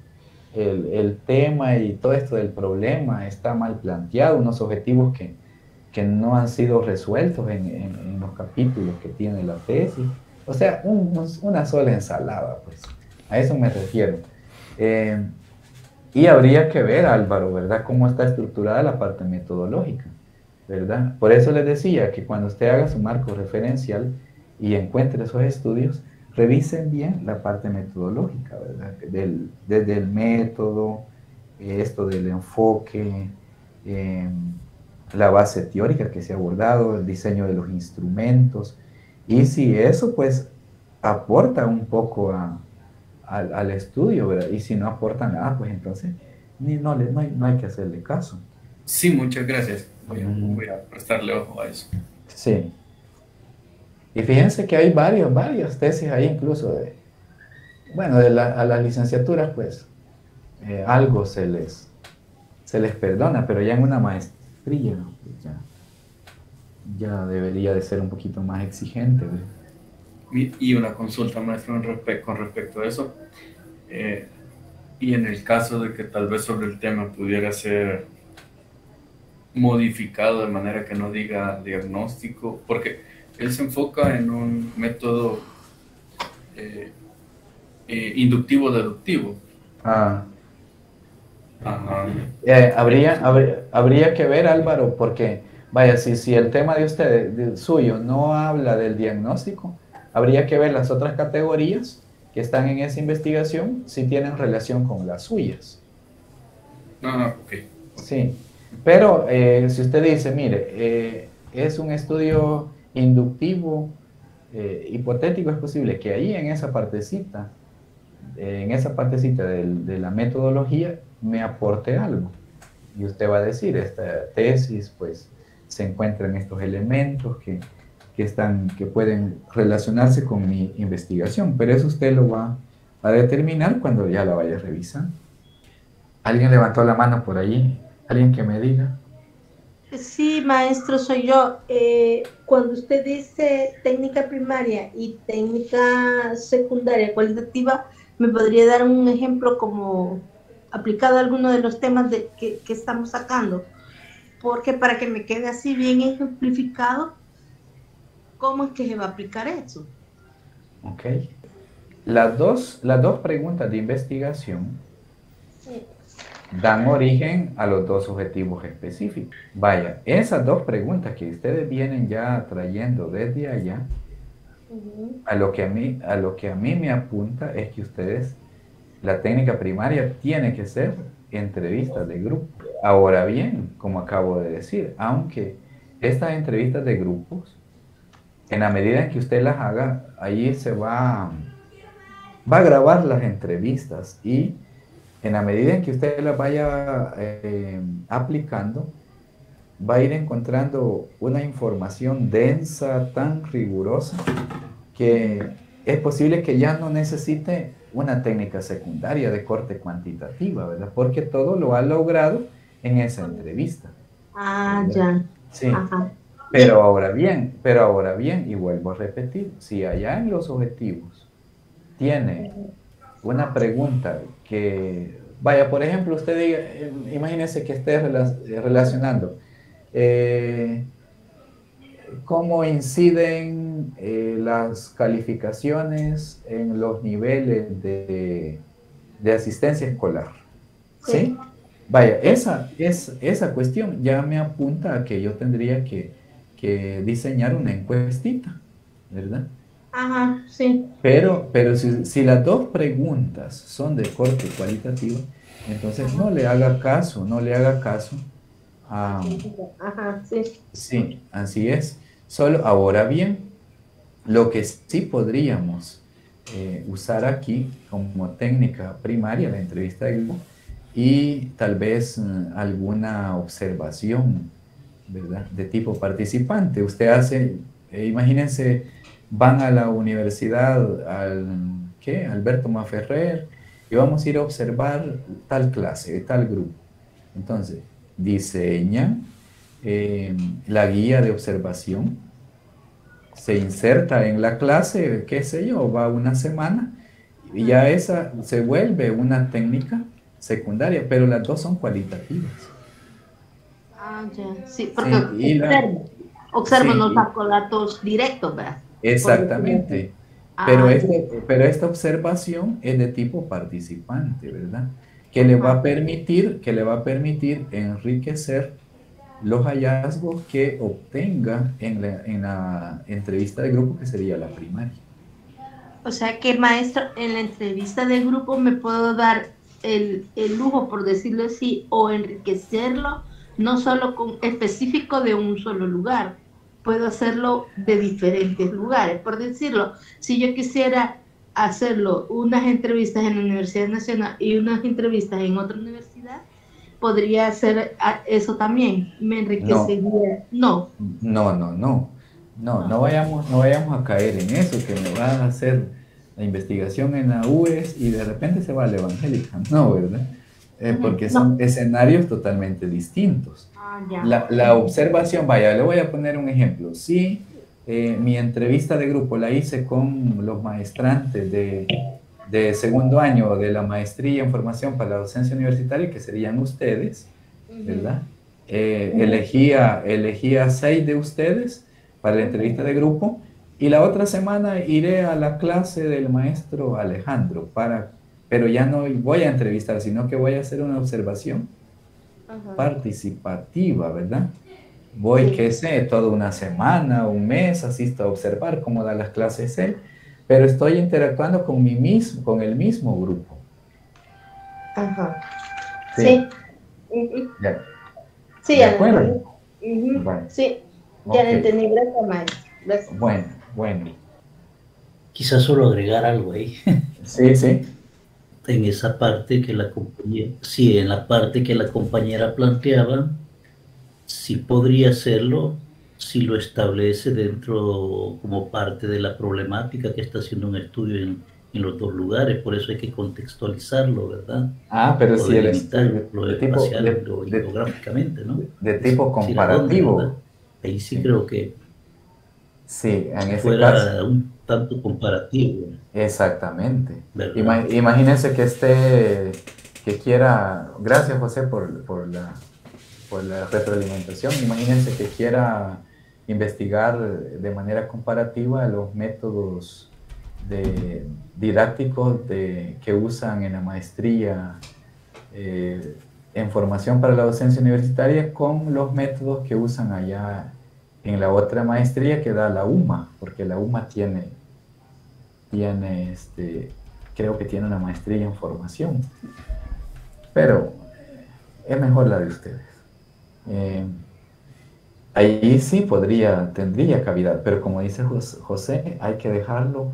el tema y todo esto del problema está mal planteado, unos objetivos que no han sido resueltos en los capítulos que tiene la tesis. O sea, una sola ensalada, pues. A eso me refiero. Y habría que ver, Álvaro, ¿verdad?, cómo está estructurada la parte metodológica, ¿verdad? Por eso les decía que cuando usted haga su marco referencial y encuentre esos estudios, revisen bien la parte metodológica, ¿verdad? Desde el método, esto del enfoque, la base teórica que se ha abordado, el diseño de los instrumentos, y si eso pues aporta un poco al estudio, ¿verdad? Y si no aporta nada, pues entonces no hay que hacerle caso. Sí, muchas gracias. Voy a prestarle ojo a eso. Sí. Y fíjense que hay varias tesis ahí, incluso a las licenciaturas, pues algo se les perdona, pero ya en una maestría, pues ya debería de ser un poquito más exigente, ¿verdad? Y una consulta, maestro, con respecto a eso. Y en el caso de que tal vez sobre el tema pudiera ser modificado de manera que no diga diagnóstico, porque él se enfoca en un método inductivo-deductivo. Ajá. Habría que ver, Álvaro, porque, vaya, si el tema de usted, suyo, no habla del diagnóstico, habría que ver las otras categorías que están en esa investigación, si tienen relación con las suyas. Ok. Sí, pero si usted dice, mire, es un estudio inductivo, hipotético, es posible que ahí en esa partecita de la metodología me aporte algo. Y usted va a decir, esta tesis pues se encuentran estos elementos que pueden relacionarse con mi investigación, pero eso usted lo va a determinar cuando ya la vaya a revisar. ¿Alguien levantó la mano por ahí? ¿Alguien que me diga? Sí, maestro, soy yo. Cuando usted dice técnica primaria y técnica secundaria cualitativa, ¿me podría dar un ejemplo como aplicado a alguno de los temas que estamos sacando? Porque para que me quede así bien ejemplificado, ¿cómo es que se va a aplicar eso? Ok. Las dos preguntas de investigación Sí. dan origen a los dos objetivos específicos. Vaya, esas dos preguntas que ustedes vienen ya trayendo desde allá, a lo que a mí me apunta es que ustedes, la técnica primaria tiene que ser entrevistas de grupo. Ahora bien, como acabo de decir, aunque estas entrevistas de grupos, en la medida en que usted las haga, ahí va a grabar las entrevistas y en la medida en que usted las vaya aplicando, va a ir encontrando una información densa, tan rigurosa, que es posible que ya no necesite una técnica secundaria de corte cuantitativa, ¿verdad? Porque todo lo ha logrado en esa entrevista. Ah, ¿Verdad? ya. Sí. Ajá. Pero ahora bien, y vuelvo a repetir, si allá en los objetivos tiene una pregunta que, vaya, por ejemplo, usted diga, imagínese que esté relacionando cómo inciden las calificaciones en los niveles de asistencia escolar. ¿Sí? Vaya, esa cuestión ya me apunta a que yo tendría que diseñar una encuestita, ¿verdad? Ajá, sí. Pero si las dos preguntas son de corte cualitativo, entonces no le haga caso a... Ajá, sí. Sí, así es. Solo, ahora bien, lo que sí podríamos usar aquí como técnica primaria, la entrevista de grupo, y tal vez alguna observación, ¿verdad? De tipo participante. Usted hace, imagínense, van a la universidad, ¿qué? Alberto Maferrer, y vamos a ir a observar tal clase, tal grupo. Entonces, diseña la guía de observación, se inserta en la clase, qué sé yo, va una semana, y ya esa se vuelve una técnica secundaria, pero las dos son cualitativas. Ah, ya. Sí, porque Sí, observo, no sí, saco datos directos, ¿verdad? exactamente. Ah, ya. Pero esta observación es de tipo participante, ¿verdad? Ajá. Que le va a permitir enriquecer los hallazgos que obtenga en la entrevista de grupo, que sería la primaria. O sea que, maestro, en la entrevista de grupo me puedo dar el lujo, por decirlo así, o enriquecerlo, no solo con específico de un solo lugar, puedo hacerlo de diferentes lugares. Por decirlo, si yo quisiera hacerlo unas entrevistas en la Universidad Nacional y unas entrevistas en otra universidad, podría hacer eso también. Me No, enriquecería. No, no vayamos a caer en eso, que me va a hacer la investigación en la UES y de repente se va a la evangélica. No, ¿verdad? Porque son no. escenarios totalmente distintos. Ah, ya. La observación, vaya, le voy a poner un ejemplo. Si mi entrevista de grupo la hice con los maestrantes de segundo año de la maestría en formación para la docencia universitaria, que serían ustedes, ¿verdad? Elegía 6 de ustedes para la entrevista de grupo y la otra semana iré a la clase del maestro Alejandro pero ya no voy a entrevistar, sino que voy a hacer una observación participativa, ¿verdad? Voy, qué sé, toda una semana, un mes, asisto a observar cómo da las clases él, pero estoy interactuando con el mismo grupo. Ajá. Sí. Ya. Sí, ¿De ya lo acuerdo? entendí. Bueno, Sí, ya lo ok. entendí. Gracias, maestro. Gracias. Bueno. Quizás solo agregar algo ahí. Sí. En esa parte que la compañera, sí, en la parte que la compañera planteaba, sí podría hacerlo si lo establece dentro como parte de la problemática que está haciendo un estudio en los dos lugares, por eso hay que contextualizarlo, ¿verdad? Ah, pero O si el delimitar estudio lo de tipo, espacial y lo geográficamente, ¿no? de tipo Es decir, ¿a dónde, verdad? comparativo, Ahí sí sí, creo que sí, en si ese caso, fuera un tanto comparativo, exactamente. ¿verdad? Imagínense que que quiera, gracias José por la retroalimentación, imagínense que quiera investigar de manera comparativa los métodos didácticos que usan en la maestría en formación para la docencia universitaria con los métodos que usan allá en la otra maestría que da la UMA, porque la UMA creo que tiene una maestría en formación, pero es mejor la de ustedes. Ahí sí tendría cavidad, pero como dice José, hay que dejarlo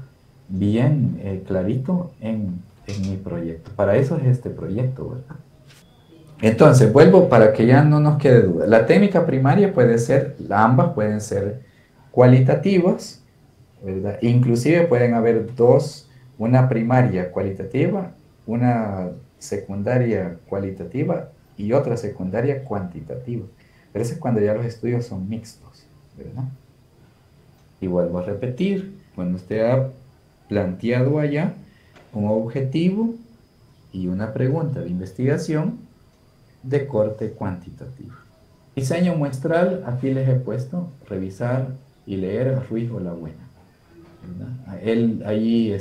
bien clarito en mi proyecto. Para eso es este proyecto, ¿verdad? Entonces, vuelvo para que ya no nos quede duda. La técnica primaria ambas pueden ser cualitativas, ¿verdad? Inclusive pueden haber dos, una primaria cualitativa, una secundaria cualitativa y otra secundaria cuantitativa. Pero eso es cuando ya los estudios son mixtos, ¿verdad? Y vuelvo a repetir, cuando usted ha planteado allá un objetivo y una pregunta de investigación de corte cuantitativo. Diseño muestral, aquí les he puesto revisar y leer a Ruiz o la Buena, ¿verdad? Él ahí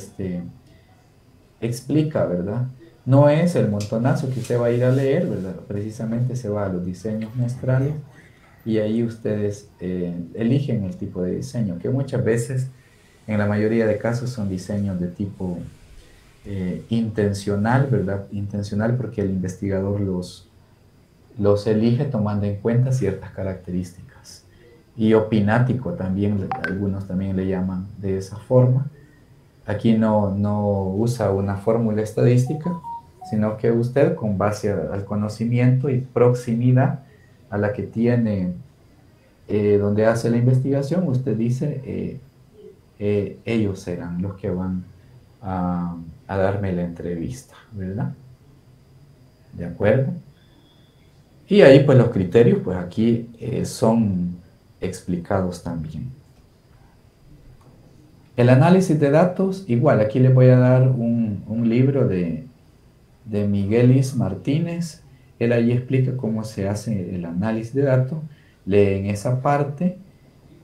explica, ¿verdad? No es el montonazo que usted va a ir a leer, ¿verdad? Precisamente se va a los diseños muestrales y ahí ustedes eligen el tipo de diseño, que muchas veces, en la mayoría de casos, son diseños de tipo intencional, ¿verdad? Intencional porque el investigador los elige tomando en cuenta ciertas características. Y opinático también, algunos también le llaman de esa forma. Aquí no usa una fórmula estadística, sino que usted, con base al conocimiento y proximidad a la que tiene donde hace la investigación, usted dice, ellos serán los que van a darme la entrevista, ¿verdad? ¿De acuerdo? Y ahí pues los criterios, pues aquí son explicados también. El análisis de datos, igual, aquí les voy a dar un libro de Miguelis Martínez. Él ahí explica cómo se hace el análisis de datos. Leen esa parte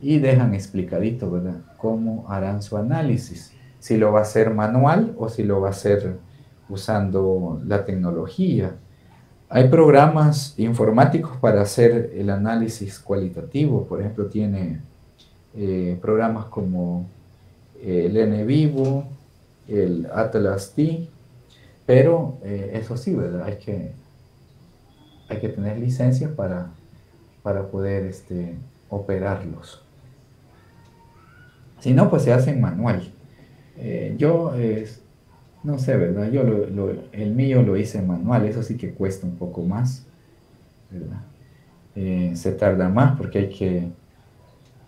y dejan explicadito, ¿verdad?, cómo harán su análisis. Si lo va a hacer manual o si lo va a hacer usando la tecnología. Hay programas informáticos para hacer el análisis cualitativo. Por ejemplo, tiene programas como el NVivo, el Atlas T, pero eso sí, ¿verdad? Hay que tener licencia para poder operarlos. Si no, pues se hace en manual. Yo no sé, ¿verdad? Yo el mío lo hice en manual, eso sí que cuesta un poco más, ¿verdad? Se tarda más porque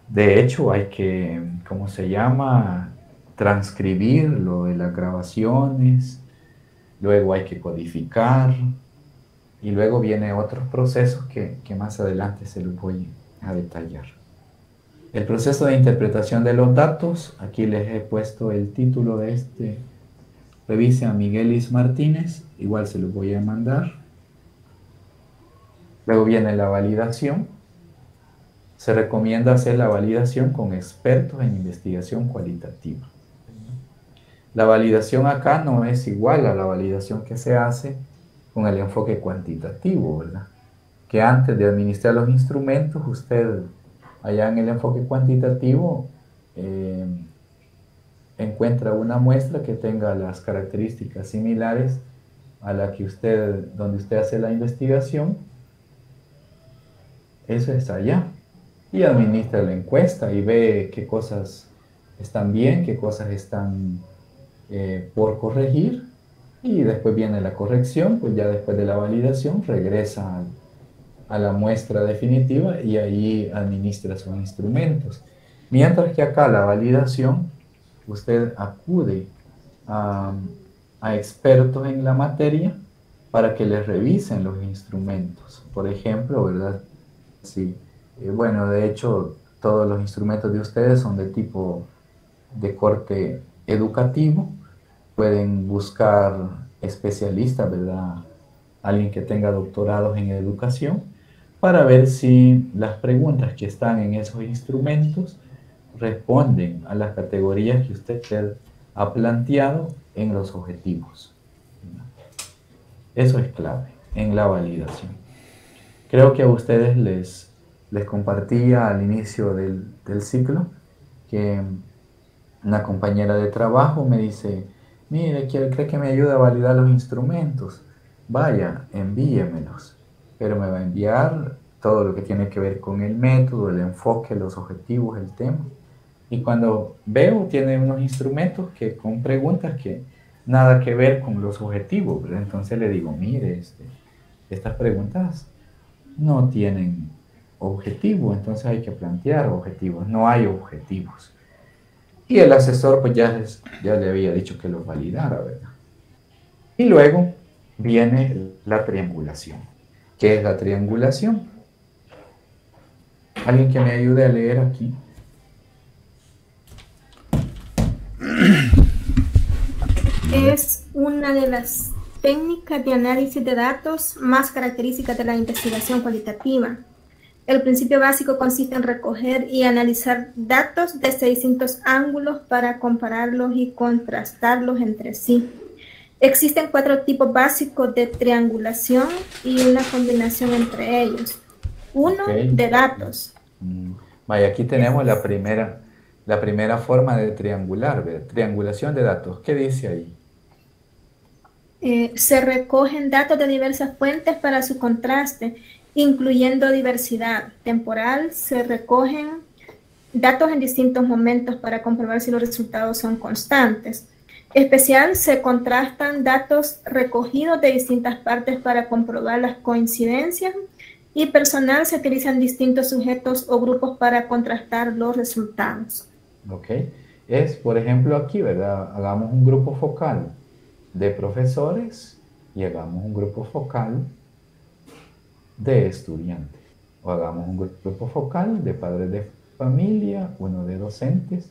de hecho hay que, ¿cómo se llama?, transcribir lo de las grabaciones, luego hay que codificar y luego vienen otros procesos que más adelante se los voy a detallar. El proceso de interpretación de los datos, aquí les he puesto el título de revise a Miguelis Martínez, igual se los voy a mandar. Luego viene la validación. Se recomienda hacer la validación con expertos en investigación cualitativa. La validación acá no es igual a la validación que se hace con el enfoque cuantitativo, ¿verdad? Que antes de administrar los instrumentos, usted allá en el enfoque cuantitativo encuentra una muestra que tenga las características similares a la que donde usted hace la investigación. Eso está allá. Y administra la encuesta y ve qué cosas están bien, qué cosas están por corregir. Y después viene la corrección, pues ya después de la validación regresa a la muestra definitiva y ahí administra sus instrumentos. Mientras que acá la validación, usted acude a, a expertos en la materia para que les revisen los instrumentos. Por ejemplo, ¿verdad? Sí. Bueno, de hecho, todos los instrumentos de ustedes son de tipo de corte educativo. Pueden buscar especialistas, ¿verdad? Alguien que tenga doctorados en educación para ver si las preguntas que están en esos instrumentos responden a las categorías que usted ha planteado en los objetivos. Eso es clave en la validación. Creo que a ustedes les compartía al inicio del ciclo que una compañera de trabajo me dice, mire, ¿cree que me ayuda a validar los instrumentos? Vaya, envíemelos. Pero me va a enviar todo lo que tiene que ver con el método, el enfoque, los objetivos, el tema. Y cuando veo, tiene unos instrumentos que con preguntas que nada que ver con los objetivos, ¿verdad? Entonces le digo, mire, estas preguntas no tienen objetivo, entonces hay que plantear objetivos, no hay objetivos. Y el asesor pues ya le había dicho que los validara, ¿verdad? Y luego viene la triangulación. ¿Qué es la triangulación? ¿Alguien que me ayude a leer aquí? Es una de las técnicas de análisis de datos más características de la investigación cualitativa. El principio básico consiste en recoger y analizar datos desde distintos ángulos para compararlos y contrastarlos entre sí. Existen 4 tipos básicos de triangulación y una combinación entre ellos. Uno, de datos. Vaya, aquí tenemos la primera forma de triangular, ¿verdad? Triangulación de datos. ¿Qué dice ahí? Se recogen datos de diversas fuentes para su contraste, incluyendo diversidad temporal. Se recogen datos en distintos momentos para comprobar si los resultados son constantes. Especial, se contrastan datos recogidos de distintas partes para comprobar las coincidencias. Y personal, se utilizan distintos sujetos o grupos para contrastar los resultados. Ok. Es, por ejemplo, aquí, ¿verdad? Hagamos un grupo focal de profesores y hagamos un grupo focal de estudiantes. O hagamos un grupo focal de padres de familia, uno de docentes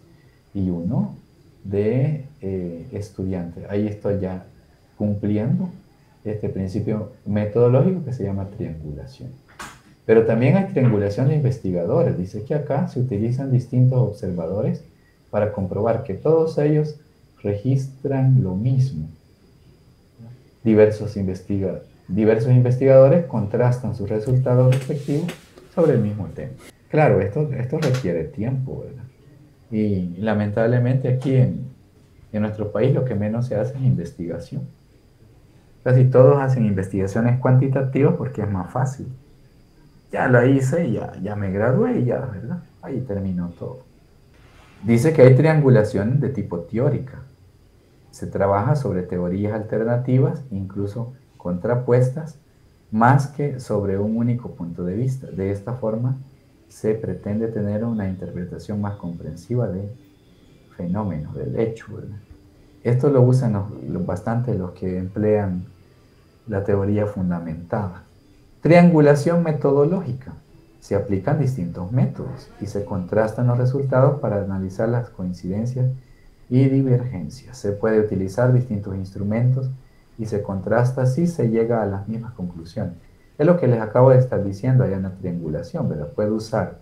y uno de estudiantes. Ahí estoy ya cumpliendo este principio metodológico que se llama triangulación. Pero también hay triangulación de investigadores. Dice que acá se utilizan distintos observadores para comprobar que todos ellos registran lo mismo. Diversos investigadores contrastan sus resultados respectivos sobre el mismo tema. Claro, esto requiere tiempo, ¿verdad? Y lamentablemente aquí en nuestro país lo que menos se hace es investigación. Casi todos hacen investigaciones cuantitativas porque es más fácil. Ya la hice, ya me gradué y ya, ¿verdad? Ahí terminó todo. Dice que hay triangulación de tipo teórica. Se trabaja sobre teorías alternativas, incluso contrapuestas, más que sobre un único punto de vista. De esta forma, se pretende tener una interpretación más comprensiva de fenómenos, del hecho, ¿verdad? Esto lo usan bastante los que emplean la teoría fundamentada. Triangulación metodológica. Se aplican distintos métodos y se contrastan los resultados para analizar las coincidencias y divergencias. Se puede utilizar distintos instrumentos y se contrasta si se llega a las mismas conclusiones. Es lo que les acabo de estar diciendo allá en la triangulación, ¿verdad? Puede usar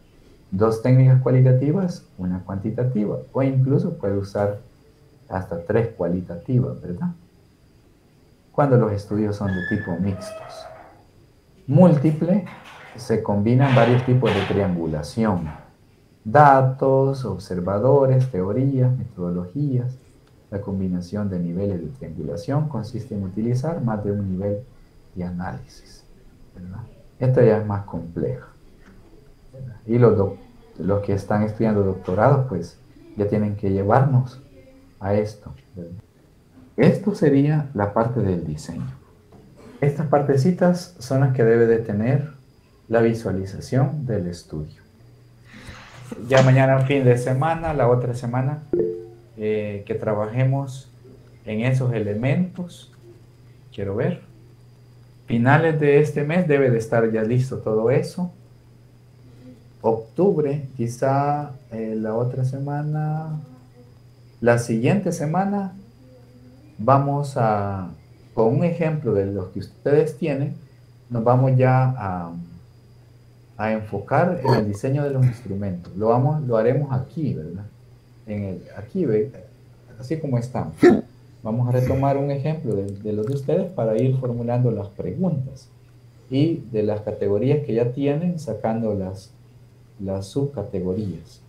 2 técnicas cualitativas, una cuantitativa, o incluso puede usar hasta 3 cualitativas, ¿verdad? Cuando los estudios son de tipo mixtos. Múltiple, se combinan varios tipos de triangulación. Datos, observadores, teorías, metodologías. La combinación de niveles de triangulación consiste en utilizar más de un nivel de análisis, ¿verdad? Esto ya es más complejo, ¿verdad? Y los que están estudiando doctorados, pues ya tienen que llevarnos a esto, ¿verdad? Esto sería la parte del diseño. Estas partecitas son las que debe de tener la visualización del estudio. Ya mañana, fin de semana, la otra semana, que trabajemos en esos elementos. Quiero ver. Finales de este mes debe de estar ya listo todo eso. Octubre, quizá la otra semana, la siguiente semana, vamos a, con un ejemplo de los que ustedes tienen, nos vamos ya a enfocar en el diseño de los instrumentos. Lo haremos aquí, ¿verdad? Aquí, ¿ve? Así como estamos. Vamos a retomar un ejemplo de los de ustedes para ir formulando las preguntas y de las categorías que ya tienen, sacando las subcategorías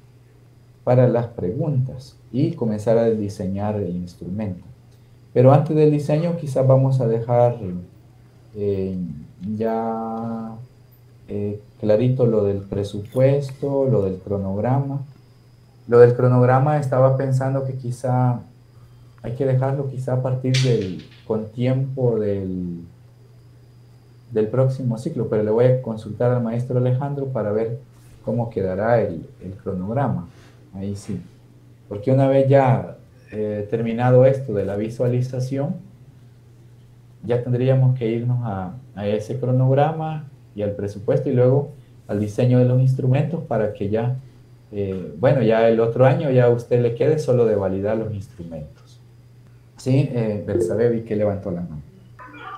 para las preguntas y comenzar a diseñar el instrumento. Pero antes del diseño quizás vamos a dejar ya clarito lo del presupuesto, lo del cronograma. Lo del cronograma estaba pensando que quizá hay que dejarlo quizá a partir con tiempo del próximo ciclo, pero le voy a consultar al maestro Alejandro para ver cómo quedará el cronograma. Ahí sí. Porque una vez ya terminado esto de la visualización, ya tendríamos que irnos a ese cronograma y al presupuesto y luego al diseño de los instrumentos para que ya, bueno, ya el otro año ya a usted le quede solo de validar los instrumentos. Sí, Bersabe, vi que levantó la mano.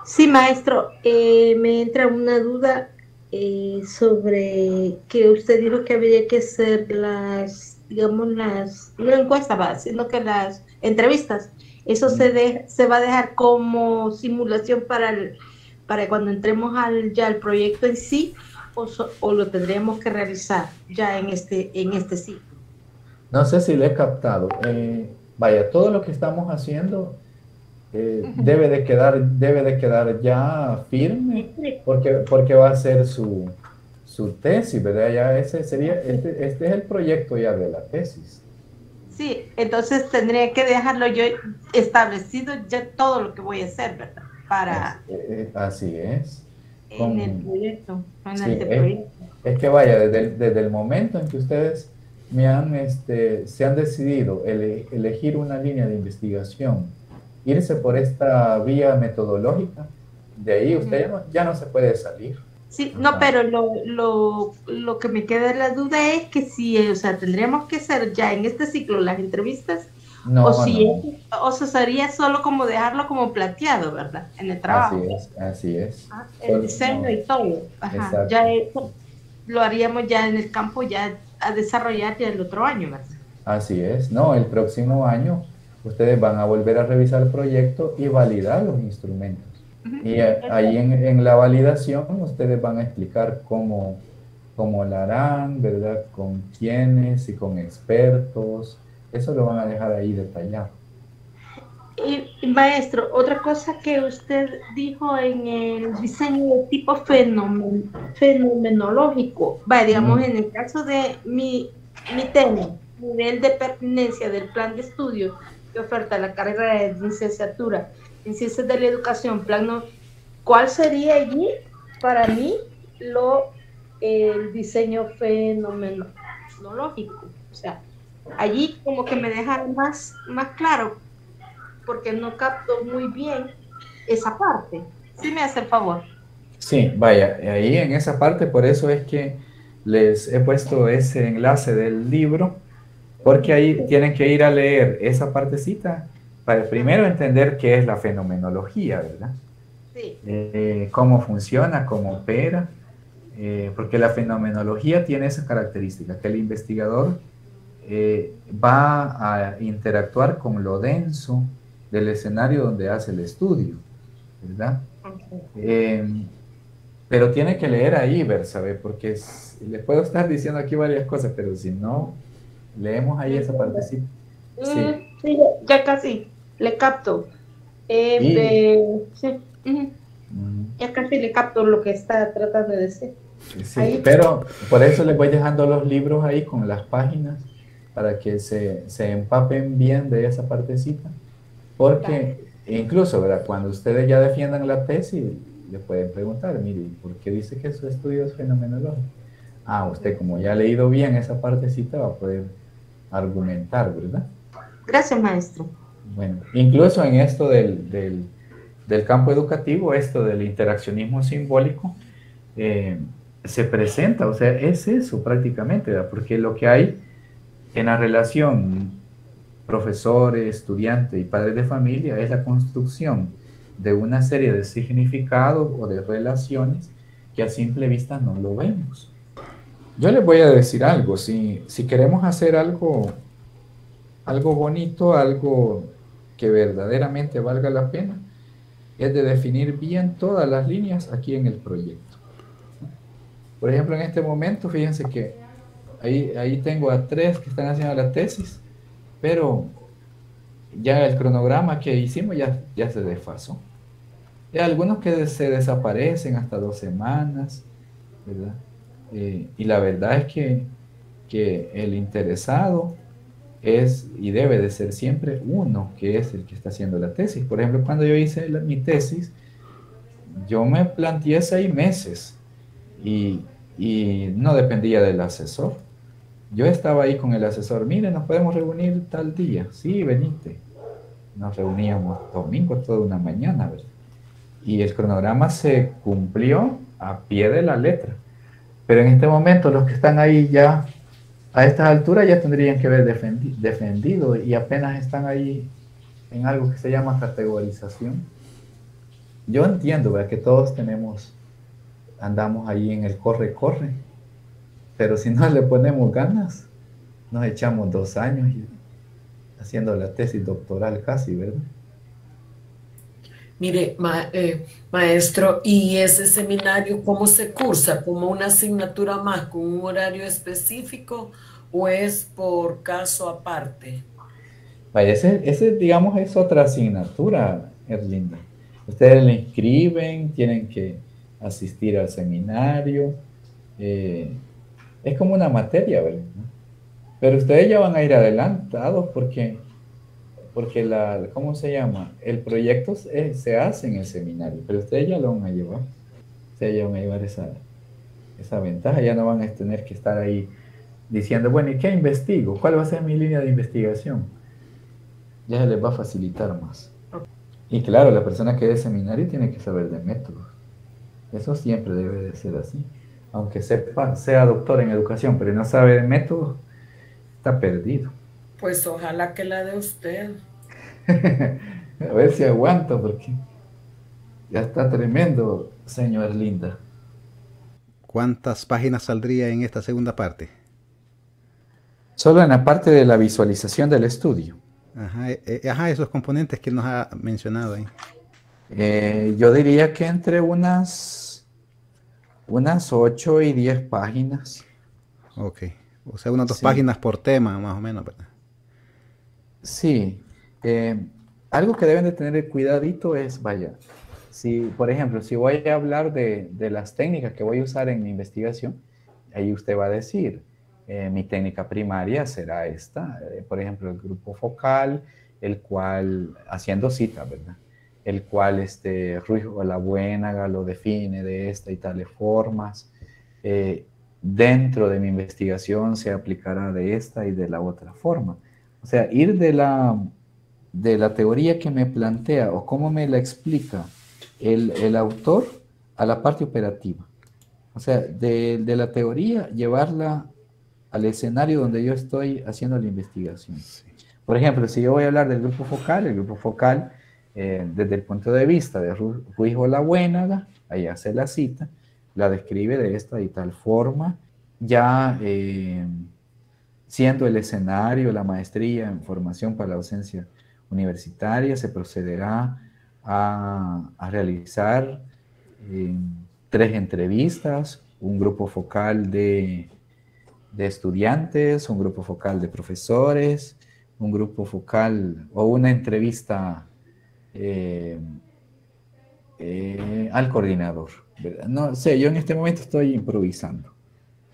Sí, maestro, me entra una duda sobre que usted dijo que habría que hacer digamos, no encuestas, sino que las entrevistas. Eso se va a dejar como simulación para cuando entremos ya al proyecto en sí, o lo tendríamos que realizar ya en este ciclo. No sé si le he captado. Vaya, todo lo que estamos haciendo debe de quedar ya firme porque va a ser su tesis, ¿verdad? Ya ese sería, este es el proyecto ya de la tesis. Sí, entonces tendría que dejarlo yo establecido ya todo lo que voy a hacer, ¿verdad? Así es. En el proyecto. Es que vaya, desde el momento en que ustedes se han decidido elegir una línea de investigación, irse por esta vía metodológica, de ahí usted ya no se puede salir. Sí, no, pero lo que me queda la duda es que si, o sea, tendríamos que hacer ya en este ciclo las entrevistas, o se sería solo como dejarlo como planteado, ¿verdad? En el trabajo. Así es. El diseño y todo. Ajá, ya eso lo haríamos ya en el campo, ya a desarrollar ya el otro año, ¿verdad? Así es. No, el próximo año ustedes van a volver a revisar el proyecto y validar los instrumentos. Y ahí en la validación ustedes van a explicar cómo la harán, ¿verdad? Con quiénes y con expertos. Eso lo van a dejar ahí detallado. Y maestro, otra cosa que usted dijo en el diseño de tipo fenomenológico, digamos, en el caso de mi tema, nivel de pertinencia del plan de estudio que oferta la carrera de licenciatura en Ciencias de la Educación, ¿cuál sería allí para mí el diseño fenomenológico? O sea, allí como que me deja más claro, porque no capto muy bien esa parte. ¿Sí me hace el favor? Sí, vaya, ahí en esa parte, por eso es que les he puesto ese enlace del libro, porque ahí tienen que ir a leer esa partecita para primero entender qué es la fenomenología, ¿verdad? Sí. Cómo funciona, cómo opera, porque la fenomenología tiene esa característica, que el investigador va a interactuar con lo denso del escenario donde hace el estudio, ¿verdad? Okay. Pero tiene que leer ahí, ¿sabe? Porque le puedo estar diciendo aquí varias cosas, pero si no, leemos ahí esa partecita. Sí, ya casi, le capto. Sí. Ya casi le capto lo que está tratando de decir. Sí, pero por eso les voy dejando los libros ahí con las páginas, para que se empapen bien de esa partecita. Porque incluso, ¿verdad? Cuando ustedes ya defiendan la tesis, le pueden preguntar, mire, ¿por qué dice que su estudio es fenomenológico? Usted como ya ha leído bien esa partecita va a poder argumentar, ¿verdad? Gracias, maestro. Bueno, incluso en esto del campo educativo, esto del interaccionismo simbólico, se presenta, o sea, es eso prácticamente, ¿verdad? Porque lo que hay en la relación profesores, estudiante y padres de familia es la construcción de una serie de significados o de relaciones que a simple vista no lo vemos. Yo les voy a decir algo, si queremos hacer algo bonito, algo que verdaderamente valga la pena, es de definir bien todas las líneas aquí en el proyecto. Por ejemplo, en este momento, fíjense que ahí tengo a 3 que están haciendo la tesis, pero ya el cronograma que hicimos ya se desfasó. Hay algunos que se desaparecen hasta 2 semanas, ¿verdad? Y la verdad es que el interesado es y debe de ser siempre uno que es el que está haciendo la tesis. Por ejemplo, cuando yo hice mi tesis, yo me planteé 6 meses y no dependía del asesor. Yo estaba ahí con el asesor, mire, nos podemos reunir tal día. Sí, venite. Nos reuníamos domingos toda una mañana, ¿verdad? Y el cronograma se cumplió a pie de la letra. Pero en este momento los que están ahí ya a estas alturas ya tendrían que haber defendido y apenas están ahí en algo que se llama categorización. Yo entiendo, ¿verdad?, que todos andamos ahí en el corre, pero si no le ponemos ganas, nos echamos 2 años haciendo la tesis doctoral casi, ¿verdad? Mire, maestro, ¿y ese seminario cómo se cursa? ¿Como una asignatura más, con un horario específico o es por caso aparte? Vaya, ese, digamos, es otra asignatura, Erlinda. Ustedes le inscriben, tienen que asistir al seminario. Es como una materia, ¿verdad? Pero ustedes ya van a ir adelantados porque ¿cómo se llama? El proyecto se hace en el seminario, pero ustedes ya lo van a llevar. Ustedes ya van a llevar esa ventaja, ya no van a tener que estar ahí diciendo, bueno, ¿y qué investigo? ¿Cuál va a ser mi línea de investigación? Ya se les va a facilitar más. Y claro, la persona que dé seminario tiene que saber de métodos. Eso siempre debe de ser así. Aunque sea doctor en educación, pero no sabe de métodos, está perdido. Pues ojalá que la de usted. A ver si aguanto, porque ya está tremendo, señor Linda. ¿Cuántas páginas saldría en esta segunda parte? Solo en la parte de la visualización del estudio. Ajá, esos componentes que nos ha mencionado ahí. Yo diría que entre unas 8 y 10 páginas. Ok, o sea, unas 2 páginas por tema, más o menos, ¿verdad? Sí, algo que deben de tener cuidadito es, vaya, por ejemplo, si voy a hablar de las técnicas que voy a usar en mi investigación, ahí usted va a decir, mi técnica primaria será esta, por ejemplo, el grupo focal, el cual, haciendo cita, ¿verdad? El cual Ruiz Olabuénaga lo define de esta y tales formas. Dentro de mi investigación se aplicará de esta y de la otra forma. O sea, ir de la teoría que me plantea o cómo me la explica el autor a la parte operativa. O sea, de la teoría llevarla al escenario donde yo estoy haciendo la investigación. Por ejemplo, si yo voy a hablar del grupo focal, el grupo focal, desde el punto de vista de Ruiz Olabuénaga, ahí hace la cita, la describe de esta y tal forma, ya siendo el escenario, la maestría en formación para la docencia universitaria, se procederá a realizar 3 entrevistas, un grupo focal de estudiantes, un grupo focal de profesores, un grupo focal o una entrevista al coordinador, ¿verdad? No sé, yo en este momento estoy improvisando,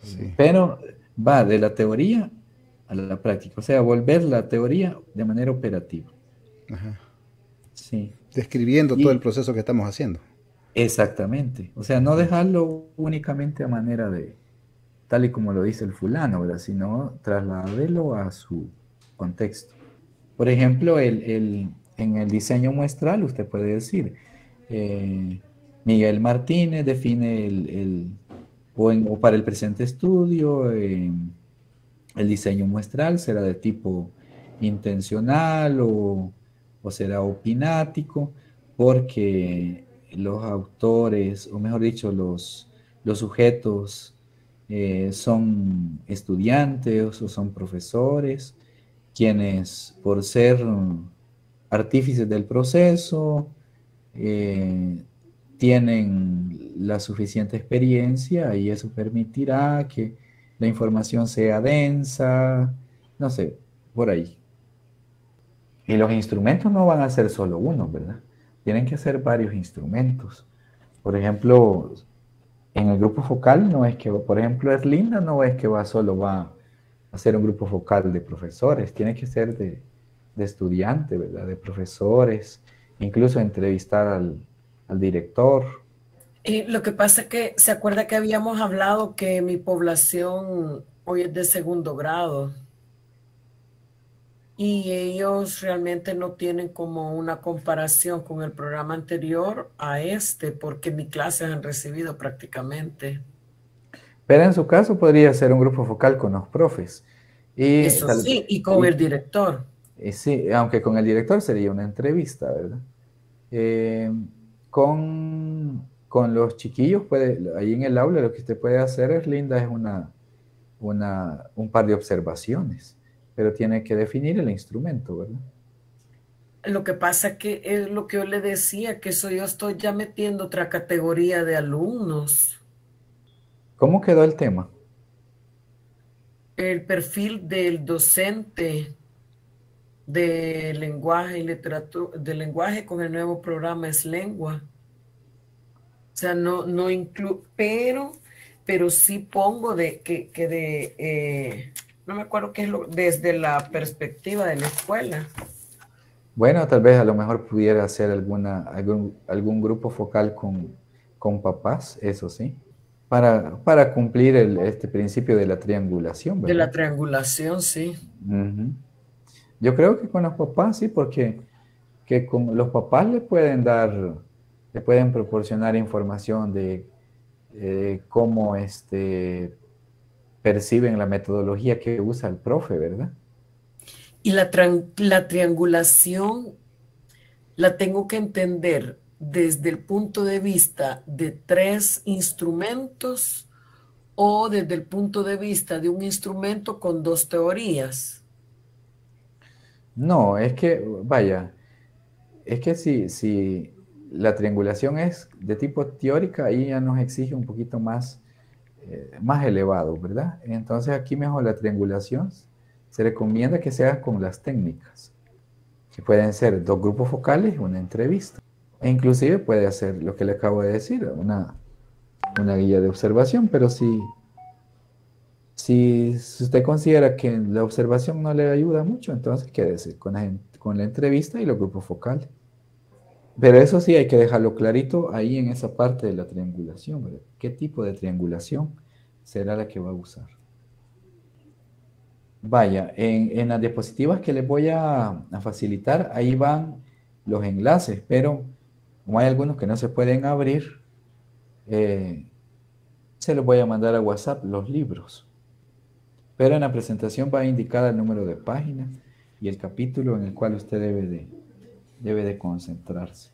sí, pero va de la teoría a la práctica, o sea, volver la teoría de manera operativa. Ajá. Sí. Describiendo todo el proceso que estamos haciendo. Exactamente, o sea, no dejarlo únicamente a manera de tal y como lo dice el fulano, ¿verdad? Sino trasladárelo a su contexto. Por ejemplo, en el diseño muestral usted puede decir, Miguel Martínez define o para el presente estudio, el diseño muestral será de tipo intencional o será opinático, porque los autores, o mejor dicho, los sujetos son estudiantes o son profesores, quienes por ser artífices del proceso tienen la suficiente experiencia y eso permitirá que la información sea densa, no sé, por ahí. Y los instrumentos no van a ser solo uno, ¿verdad? Tienen que ser varios instrumentos. Por ejemplo, en el grupo focal no es que, por ejemplo, Erlinda no es que solo va a hacer un grupo focal de profesores, tiene que ser de estudiantes, ¿verdad? De profesores, incluso entrevistar al director. Y lo que pasa es que, ¿se acuerda que habíamos hablado que mi población hoy es de segundo grado? Y ellos realmente no tienen como una comparación con el programa anterior a este, porque ni clases han recibido prácticamente. Pero en su caso podría ser un grupo focal con los profes. Eso sí, y con el director. Sí, aunque con el director sería una entrevista, ¿verdad? Con los chiquillos, ahí en el aula lo que usted puede hacer, Linda, es un par de observaciones, pero tiene que definir el instrumento, ¿verdad? Lo que pasa que es lo que yo le decía, que eso yo estoy ya metiendo otra categoría de alumnos. ¿Cómo quedó el tema? El perfil del docente de lenguaje y literatura, de lenguaje con el nuevo programa Es Lengua. O sea, no incluyo, pero sí pongo no me acuerdo qué es desde la perspectiva de la escuela. Bueno, tal vez a lo mejor pudiera hacer algún grupo focal con papás, eso sí, para cumplir este principio de la triangulación, ¿verdad? De la triangulación, sí. Uh-huh. Yo creo que con los papás, sí, porque que con los papás le pueden proporcionar información de cómo perciben la metodología que usa el profe, ¿verdad? Y la triangulación la tengo que entender desde el punto de vista de 3 instrumentos o desde el punto de vista de un instrumento con 2 teorías. No, es que, vaya, es que si la triangulación es de tipo teórica, ahí ya nos exige un poquito más elevado, ¿verdad? Entonces aquí mejor la triangulación se recomienda que se haga con las técnicas, que pueden ser 2 grupos focales y una entrevista. E inclusive puede hacer lo que le acabo de decir, una guía de observación, pero si usted considera que la observación no le ayuda mucho, entonces quédese con la entrevista y los grupos focales. Pero eso sí hay que dejarlo clarito ahí en esa parte de la triangulación, ¿verdad? ¿Qué tipo de triangulación será la que va a usar? Vaya, en las diapositivas que les voy a facilitar, ahí van los enlaces, pero como hay algunos que no se pueden abrir, se los voy a mandar a WhatsApp los libros. Pero en la presentación va a indicar el número de página y el capítulo en el cual usted debe de concentrarse.